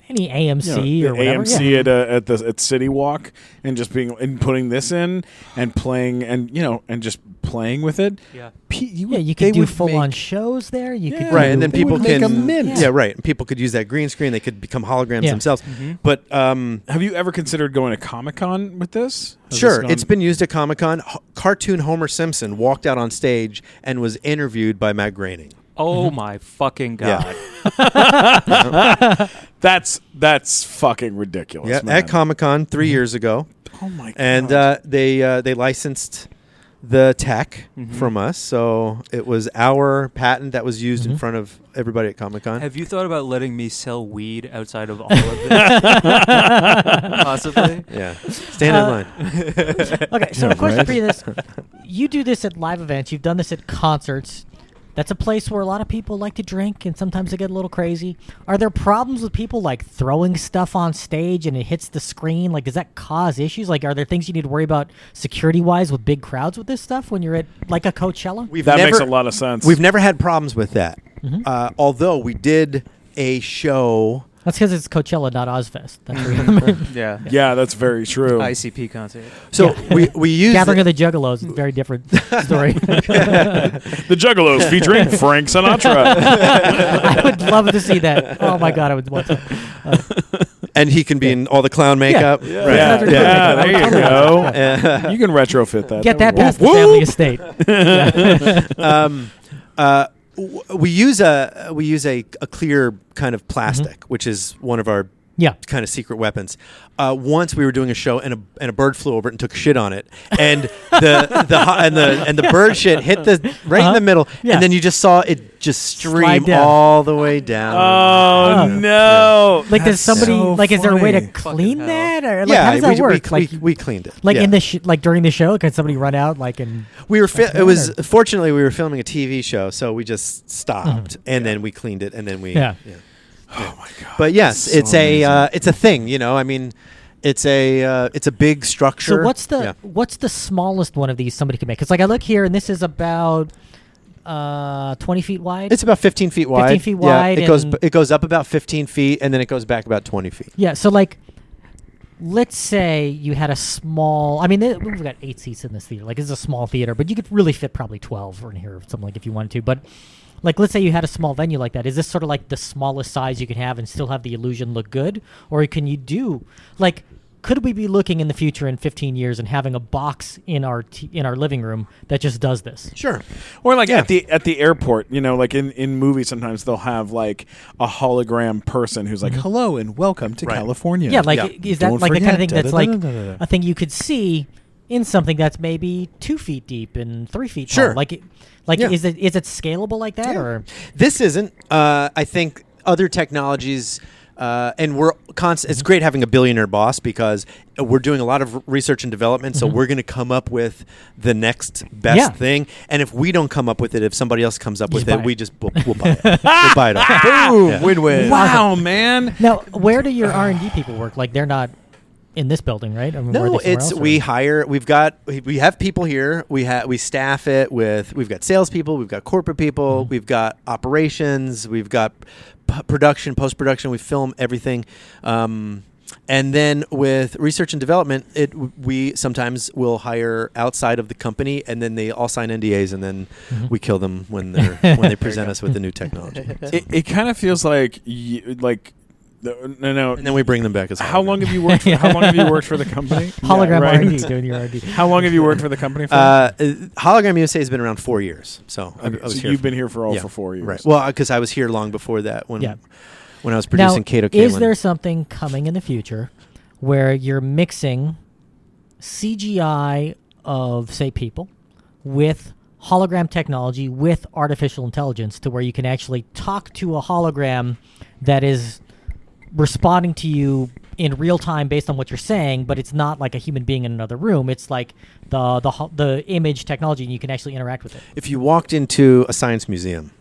Any AMC the or whatever. AMC yeah. at City Walk, and just putting this in and playing and just playing with it. Yeah. You could do full-on shows there. You could Right, do- and then They people would make can a mint. Yeah, right. And people could use that green screen. They could become holograms Yeah. themselves. But Have you ever considered going to Comic-Con with this? Has sure, this gone- it's been used at Comic-Con. Cartoon Homer Simpson walked out on stage and was interviewed by Matt Groening. Oh my fucking god! That's fucking ridiculous. Yeah, man. at Comic-Con 3 years ago. Oh my god! And they licensed the tech from us, so it was our patent that was used in front of everybody at Comic-Con. Have you thought about letting me sell weed outside of all of this? Possibly. Yeah, stand in line. Okay, so a question for you: this, you do this at live events. You've done this at concerts. That's a place where a lot of people like to drink, and sometimes they get a little crazy. Are there problems with people like throwing stuff on stage and it hits the screen? Like, does that cause issues? Like, are there things you need to worry about security-wise with big crowds with this stuff when you're at like a Coachella? That makes a lot of sense. We've never had problems with that. Although we did a show. That's because it's Coachella, not Ozfest. That's Yeah. Yeah, that's very true. ICP concert. So we use Gathering of the Juggalos is a very different story. The Juggalos featuring Frank Sinatra. I would love to see that. Oh my god, I would want to. and he can be in all the clown makeup. Yeah. Right. Yeah, Yeah. there you go. You can retrofit that. Get that Whoop, past the whoop. family estate. We use a clear kind of plastic, which is one of our Yeah. kind of secret weapons. Once we were doing a show and a bird flew over it and took a shit on it, and the bird shit hit the right in the middle, Yeah. and then you just saw it just stream Slide down. all the way down. Oh no! Like, does somebody so is there a way to funny. clean Fucking that, or like how does that work? we cleaned it. Like yeah. in the like during the show, can somebody run out like and We were That's it was weird. fortunately we were filming a TV show, so we just stopped and then we cleaned it and then we Yeah. Oh my god! But yes, That's so it's amazing. it's a thing, you know. I mean, it's a big structure. So what's the smallest one of these somebody can make? Because like I look here and this is about 20 feet wide. It's about 15 feet wide. 15 feet wide Yeah, and- it goes up about 15 feet and then it goes back about 20 feet. Yeah, so like, let's say you had a small. I mean, we've got 8 seats in this theater. Like, it's a small theater, but you could really fit probably 12 in here, or something like if you wanted to. But like, let's say you had a small venue like that. Is this sort of like the smallest size you can have and still have the illusion look good, or can you do like? Could we be looking in the future in 15 years and having a box in our living room that just does this? Sure. Or like Yeah. at the airport, you know, like in movies sometimes they'll have like a hologram person who's like, "Hello and welcome to Right. California." Yeah, like Yeah. is that Don't like the kind of forget, thing that's like da-da-da-da-da-da. a thing you could see in something that's maybe 2 feet deep and 3 feet Sure. tall? Like Yeah. is it scalable like that, Yeah. or This isn't. I think other technologies, and we're it's great having a billionaire boss because we're doing a lot of research and development. So we're going to come up with the next best Yeah. thing. And if we don't come up with it, if somebody else comes up You with just it, buy we it. just we'll buy it. We'll buy it all. Boom! Yeah. Win-win. Wow, man. now where do your R&D people work? Like they're not in this building, right? I mean, where are No, they somewhere it's else, or- we hire. We have people here. We staff it with. We've got salespeople. We've got corporate people. We've got operations. We've got production, post production. We film everything. And then with research and development, we sometimes will hire outside of the company, and then they all sign NDAs, and then we kill them when they present us with the new technology. It kind of feels like no. And then we bring them back as How holograms. long have you worked? How long have you worked for the company? hologram Yeah, right. R&D doing your R&D. How long have you worked for the company for? Hologram USA has been around 4 years, so I was so here. you've been here for Yeah, for 4 years, right? Well, because I was here long before that when Yeah. when I was producing Now, Kato is Kalin. there something coming in the future where you're mixing CGI of, say, people with hologram technology with artificial intelligence to where you can actually talk to a hologram that is responding to you in real time based on what you're saying, but it's not like a human being in another room. It's like the image technology, and you can actually interact with it. If you walked into a science museum,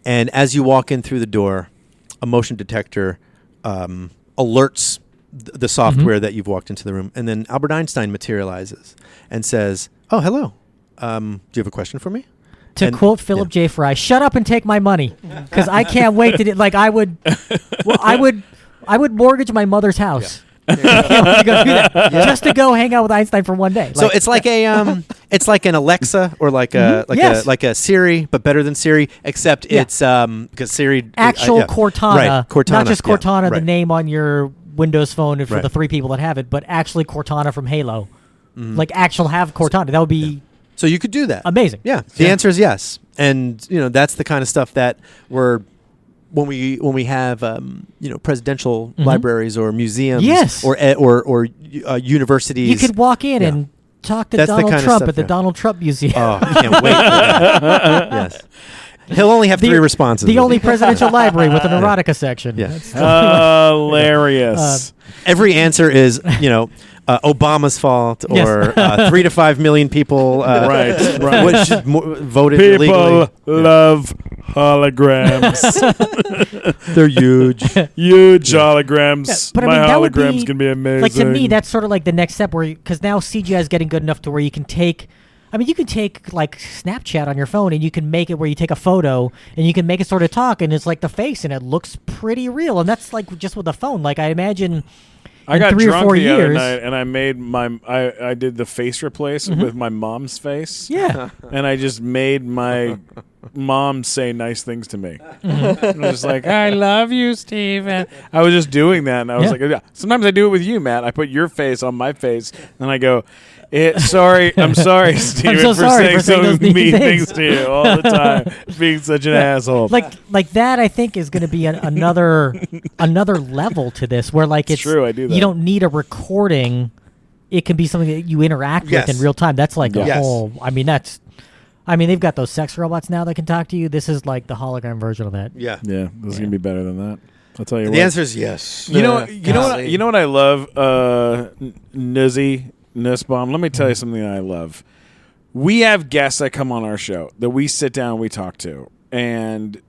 and as you walk in through the door, a motion detector alerts the software that you've walked into the room, and then Albert Einstein materializes and says, "Oh, hello. Do you have a question for me?" To And- quote Philip J. Fry, "Shut up and take my money," because I can't wait to I would mortgage my mother's house to go do that, just to go hang out with Einstein for one day. So it's like it's like an Alexa or like a Yes. like a Siri, but better than Siri, except Yeah. it's because Siri actual Cortana, right? Cortana, not just Cortana, yeah, the right. name on your Windows phone for Right. the 3 people that have it, but actually Cortana from Halo, like actual have Cortana. That would be So you could do that. Amazing. Yeah. The answer is yes. And that's the kind of stuff that we're when we have presidential libraries or museums or universities. You could walk in and talk to Donald Trump at the Donald Trump Museum. Oh, I can't wait for that. Yes. He'll only have 3 responses. The only presidential library with an erotica section. Yeah. Hilarious. Every answer is, Obama's fault or 3 to 5 million people right. voted People illegally. love holograms. They're huge. Huge holograms. Yeah, but My that would hologram's be, going to be amazing. Like, to me, that's sort of like the next step because now CGI is getting good enough to where you can take... I mean, you can take, like, Snapchat on your phone, and you can make it where you take a photo, and you can make it sort of talk, and it's like the face, and it looks pretty real. And that's, like, just with a phone. Like, I imagine... I got 3 or drunk 4 the other years, night, and I made I did the face replace with my mom's face. Yeah. And I just made my mom say nice things to me. I was just like, I love you, Steven. I was just doing that, and I was like, yeah. Sometimes I do it with you, Matt. I put your face on my face, and I go, I'm sorry, Steven, for saying so mean things to you all the time, being such an asshole. Like that, I think, is going to be another level to this, where like it's true. I do that. You don't need a recording; it can be something that you interact with in real time. That's like a whole. I mean, they've got those sex robots now that can talk to you. This is like the hologram version of that. Yeah, this is gonna be better than that. I'll tell you. The answer is yes. You know what I love, Nuzzy Nussbaum. Let me tell you something that I love. We have guests that come on our show that we sit down and we talk to, and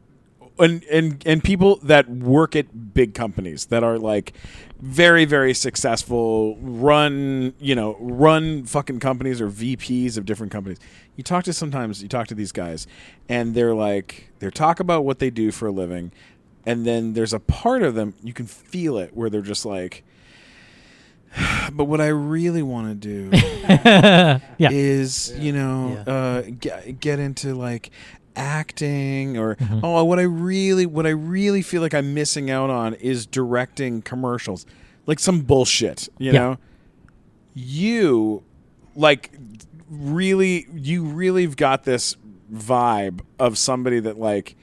people that work at big companies that are like very, very successful, run fucking companies or VPs of different companies. You talk to these guys, and they talk about what they do for a living, and then there's a part of them, you can feel it, where they're just like, but what I really want to do is, get into like acting or what I really feel like I'm missing out on is directing commercials, like some bullshit, you know. You really've got this vibe of somebody that like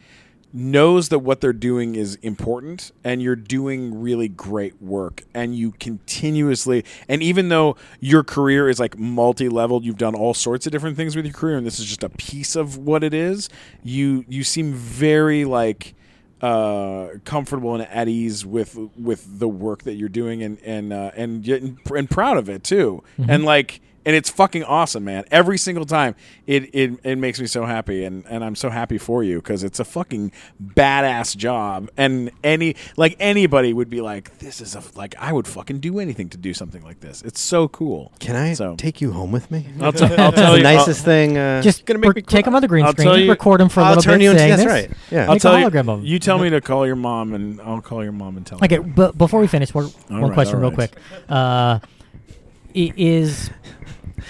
knows that what they're doing is important, and you're doing really great work, and you continuously, and even though your career is like multi-leveled, you've done all sorts of different things with your career, and this is just a piece of what it is, you seem very like comfortable and at ease with the work that you're doing, and proud of it too, and it's fucking awesome, man. Every single time, it makes me so happy, and I'm so happy for you, because it's a fucking badass job. And anybody would be like, this is I would fucking do anything to do something like this. It's so cool. Can I take you home with me? I'll tell the you. nicest thing. Just gonna make me take them on the green I'll screen, tell you- record them for a I'll little turn bit. you into. saying That's this. right. Yeah. I'll Make tell a you. hologram of 'em. You tell me to call your mom, and I'll call your mom and tell her. Okay, but before we finish, one right, question all real right. quick.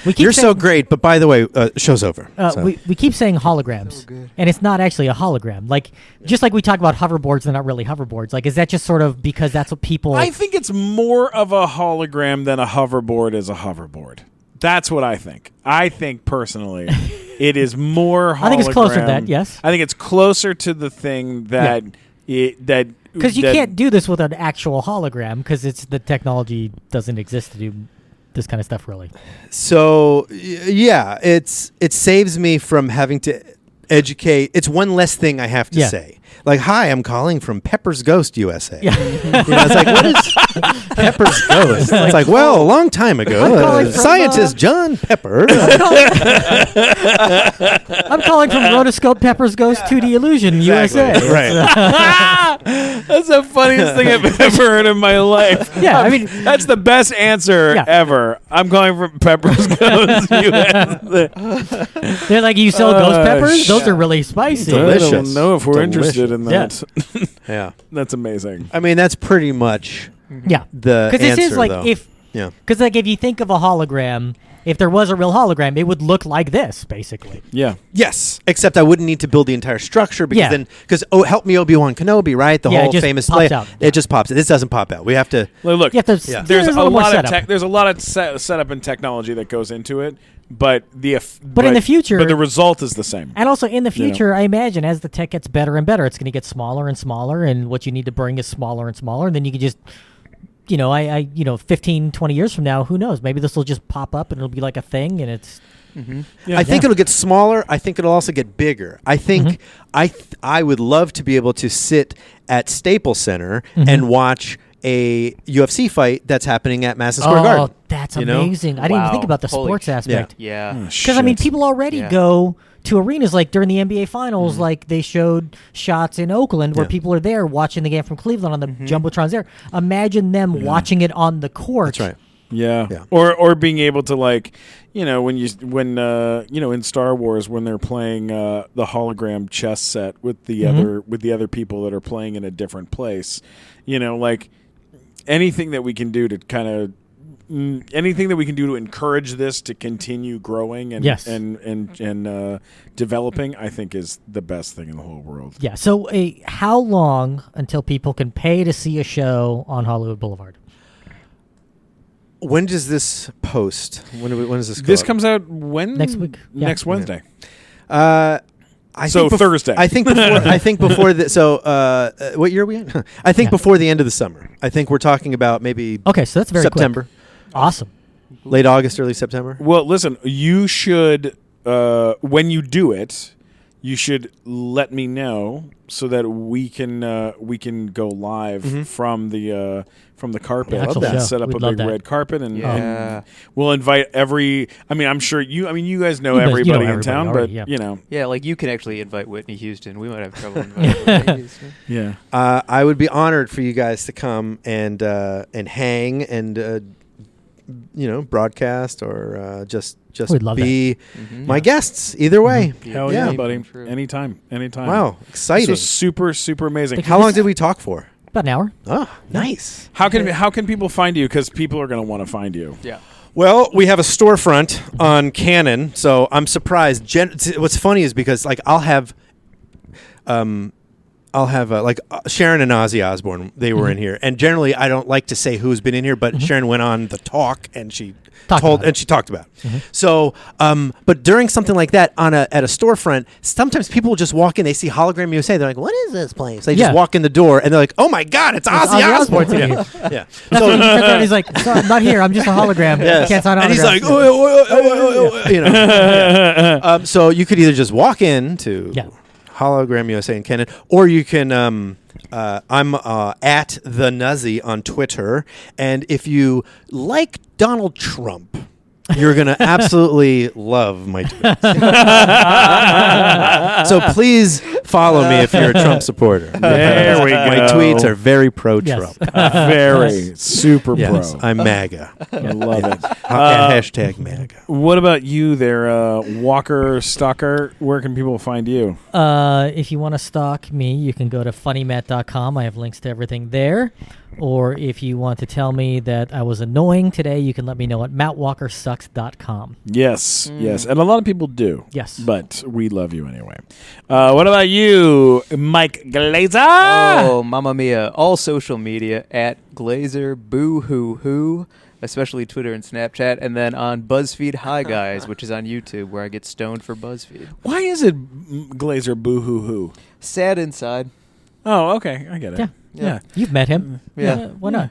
We keep You're so saying- great, but by the way, show's over. So. we keep saying holograms, and it's not actually a hologram. Like, just like we talk about hoverboards, they're not really hoverboards. Like, is that just sort of because that's what people... I think it's more of a hologram than a hoverboard is a hoverboard. That's what I think. I think, personally, it is more hologram. I think it's closer to that, yes. I think it's closer to the thing that... Because you can't do this with an actual hologram, because the technology doesn't exist to do this kind of stuff, really. So yeah, it saves me from having to educate. It's one less thing I have to say. Like, hi, I'm calling from Pepper's Ghost USA. Yeah. It's like, what is Pepper's Ghost? It's like, well, a long time ago, scientist John Pepper. I'm calling from Rotoscope Pepper's Ghost 2D Illusion USA. Right. That's the funniest thing I've ever heard in my life. Yeah, I mean, that's the best answer ever. I'm calling from Pepper's Ghost USA. They're like, you sell ghost peppers? Those are really spicy. Delicious. I don't know if we're interested in that. Yeah. That's amazing. I mean, that's pretty much Yeah. the answer, Because this is like, though. because like if you think of a hologram, if there was a real hologram, it would look like this, basically. Yeah. Yes, except I wouldn't need to build the entire structure because help me Obi-Wan Kenobi, right? The Yeah, it whole just famous pops out. It just pops. This doesn't pop out. We have to. Look, You have to, there's a little more lot of setup. there's a lot of setup and technology that goes into it, but But in the future- but the result is the same. And also in the You know. future, I imagine as the tech gets better and better, it's going to get smaller and smaller, and what you need to bring is smaller and smaller, and then you can just, 15, 20 years from now, who knows? Maybe this will just pop up and it'll be like a thing, and it's. Yeah. I think it'll get smaller. I think it'll also get bigger. I think I would love to be able to sit at Staples Center and watch a UFC fight that's happening at Madison Square Garden. Oh, that's you know? amazing! I didn't even Wow. think about the Holy sports shit. aspect. Yeah. Because people already Yeah. go to arenas like during the NBA Finals. Like they showed shots in Oakland where Yeah. people are there watching the game from Cleveland on the jumbotrons there. Imagine them watching it on the court. That's right. Yeah. Yeah. Or being able to when in Star Wars when they're playing the hologram chess set with the other people that are playing in a different place, anything that we can do to kind of anything that we can do to encourage this to continue growing and Yes. and developing, I think is the best thing in the whole world. Yeah. So, how long until people can pay to see a show on Hollywood Boulevard? When does this post? When does this go This up? comes out when Next week. Yeah. Next Wednesday. I So think Thursday. I think before. I think before the. So, what year are we in? I think before the end of the summer. I think we're talking about maybe Okay, so that's very September, quick. Awesome. late August, early September. Well, listen, you should when you do it, you should let me know so that we can go live from the carpet. The actual show. Set up We'd a love big that. red carpet and, Yeah. and we'll invite every. I mean, I'm sure you. I mean, you guys know You know everybody in everybody town, already, but yeah. Yeah, like you can actually invite Whitney Houston. We might have trouble inviting Whitney Houston. yeah. I would be honored for you guys to come and hang and broadcast or just We'd love be my guests. Either way. Hell Yeah. yeah, buddy. True. Anytime. Wow, This exciting! was super amazing. Thank How long did we talk for? About an hour. Oh, nice. How can people find you? Because people are going to want to find you. Yeah. Well, we have a storefront on Canon, so I'm surprised. What's funny is because I'll have Sharon and Ozzy Osbourne. They were in here, and generally I don't like to say who's been in here, but Sharon went on the talk and she talked about it. So, but during something like that at a storefront, sometimes people will just walk in. They see Hologram USA. They're like, "What is this place?" They just walk in the door and they're like, "Oh my God, it's Ozzy Osbourne!" today. Yeah. That's So what he said. He's like, "So I'm not here. I'm just a hologram. Yes. I can't sign and he's like, autographs." so you could either just walk in to Yeah. Hologram USA in Canon, or you can. I'm at the Nuzzy on Twitter, and if you like Donald Trump, you're gonna absolutely love my tweets. So please follow me if you're a Trump supporter. There we My go. tweets are very pro-Trump. Yes. Very super Yes, pro. I'm MAGA. I love it. Hashtag MAGA. What about you there, Walker Stalker? Where can people find you? If you want to stalk me, you can go to funnymat.com. I have links to everything there. Or if you want to tell me that I was annoying today, you can let me know at mattwalkersucks.com. Yes, yes. And a lot of people do. Yes. But we love you anyway. What about you, Mike Glazer? Oh, mamma mia. All social media at Glazer Boo Hoo Hoo, especially Twitter and Snapchat, and then on BuzzFeed Hi Guys, which is on YouTube, where I get stoned for BuzzFeed. Why is it Glazer Boo Hoo Hoo? Sad inside. Oh, okay. I get it. Yeah. Yeah. You've met him. Yeah. Why not?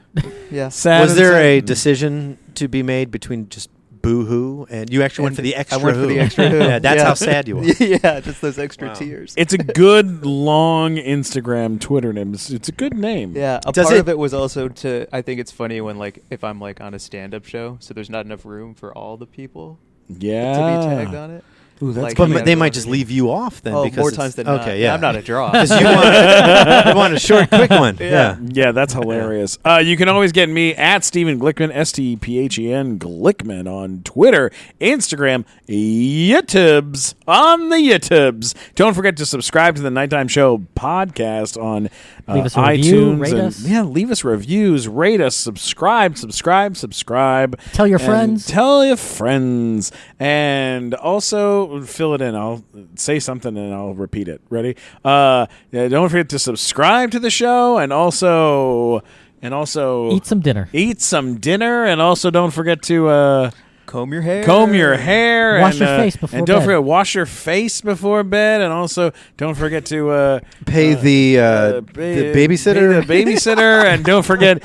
Yeah. Sad Was there a inside. decision to be made between just boo-hoo and you actually went for the extra I went hoo? for the extra hoo. Yeah, that's how sad you are. Yeah, just those extra Wow. tears. It's a good long Instagram Twitter name. It's a good name. Yeah, a Does part it- of it was also I think it's funny when if I'm on a stand-up show, so there's not enough room for all the people Yeah. to be tagged on it. Ooh, that's Like, good. But they might just leave you off then. Oh, because more it's- times than not. Okay, yeah. I'm not a draw. 'Cause you want a short, quick one. Yeah. Yeah, that's hilarious. You can always get me at Stephen Glickman, Stephen Glickman on Twitter, Instagram, YouTubes, on the YouTubes. Don't forget to subscribe to the Nighttime Show podcast on Leave us a iTunes. review, rate and, us. Yeah, leave us reviews, rate us, subscribe. Tell your And friends. Tell your friends. And also fill it in. I'll say something and I'll repeat it. Ready? Yeah, don't forget to subscribe to the show and also Eat some dinner. Eat some dinner, and also don't forget to Comb your hair. comb your hair. Wash and, your face before and don't bed. forget wash your face before bed, and also don't forget to Pay the babysitter. pay the babysitter, and don't forget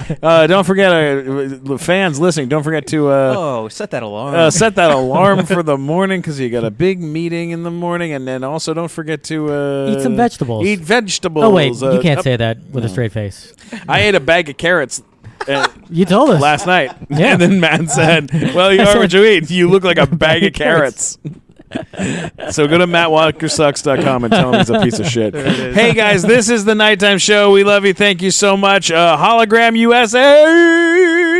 fans listening. Don't forget to Oh, set that alarm. set that alarm for the morning because you got a big meeting in the morning, and then also don't forget to Eat some vegetables. Eat vegetables. Oh wait, you can't say that with a straight face. I ate a bag of carrots. You told us. Last night. Yeah. And then Matt said, well, you I are said- what you eat. You look like a bag of carrots. So go to mattwalkersucks.com and tell him he's a piece of shit. Hey, guys, this is the Nighttime Show. We love you. Thank you so much. Hologram USA.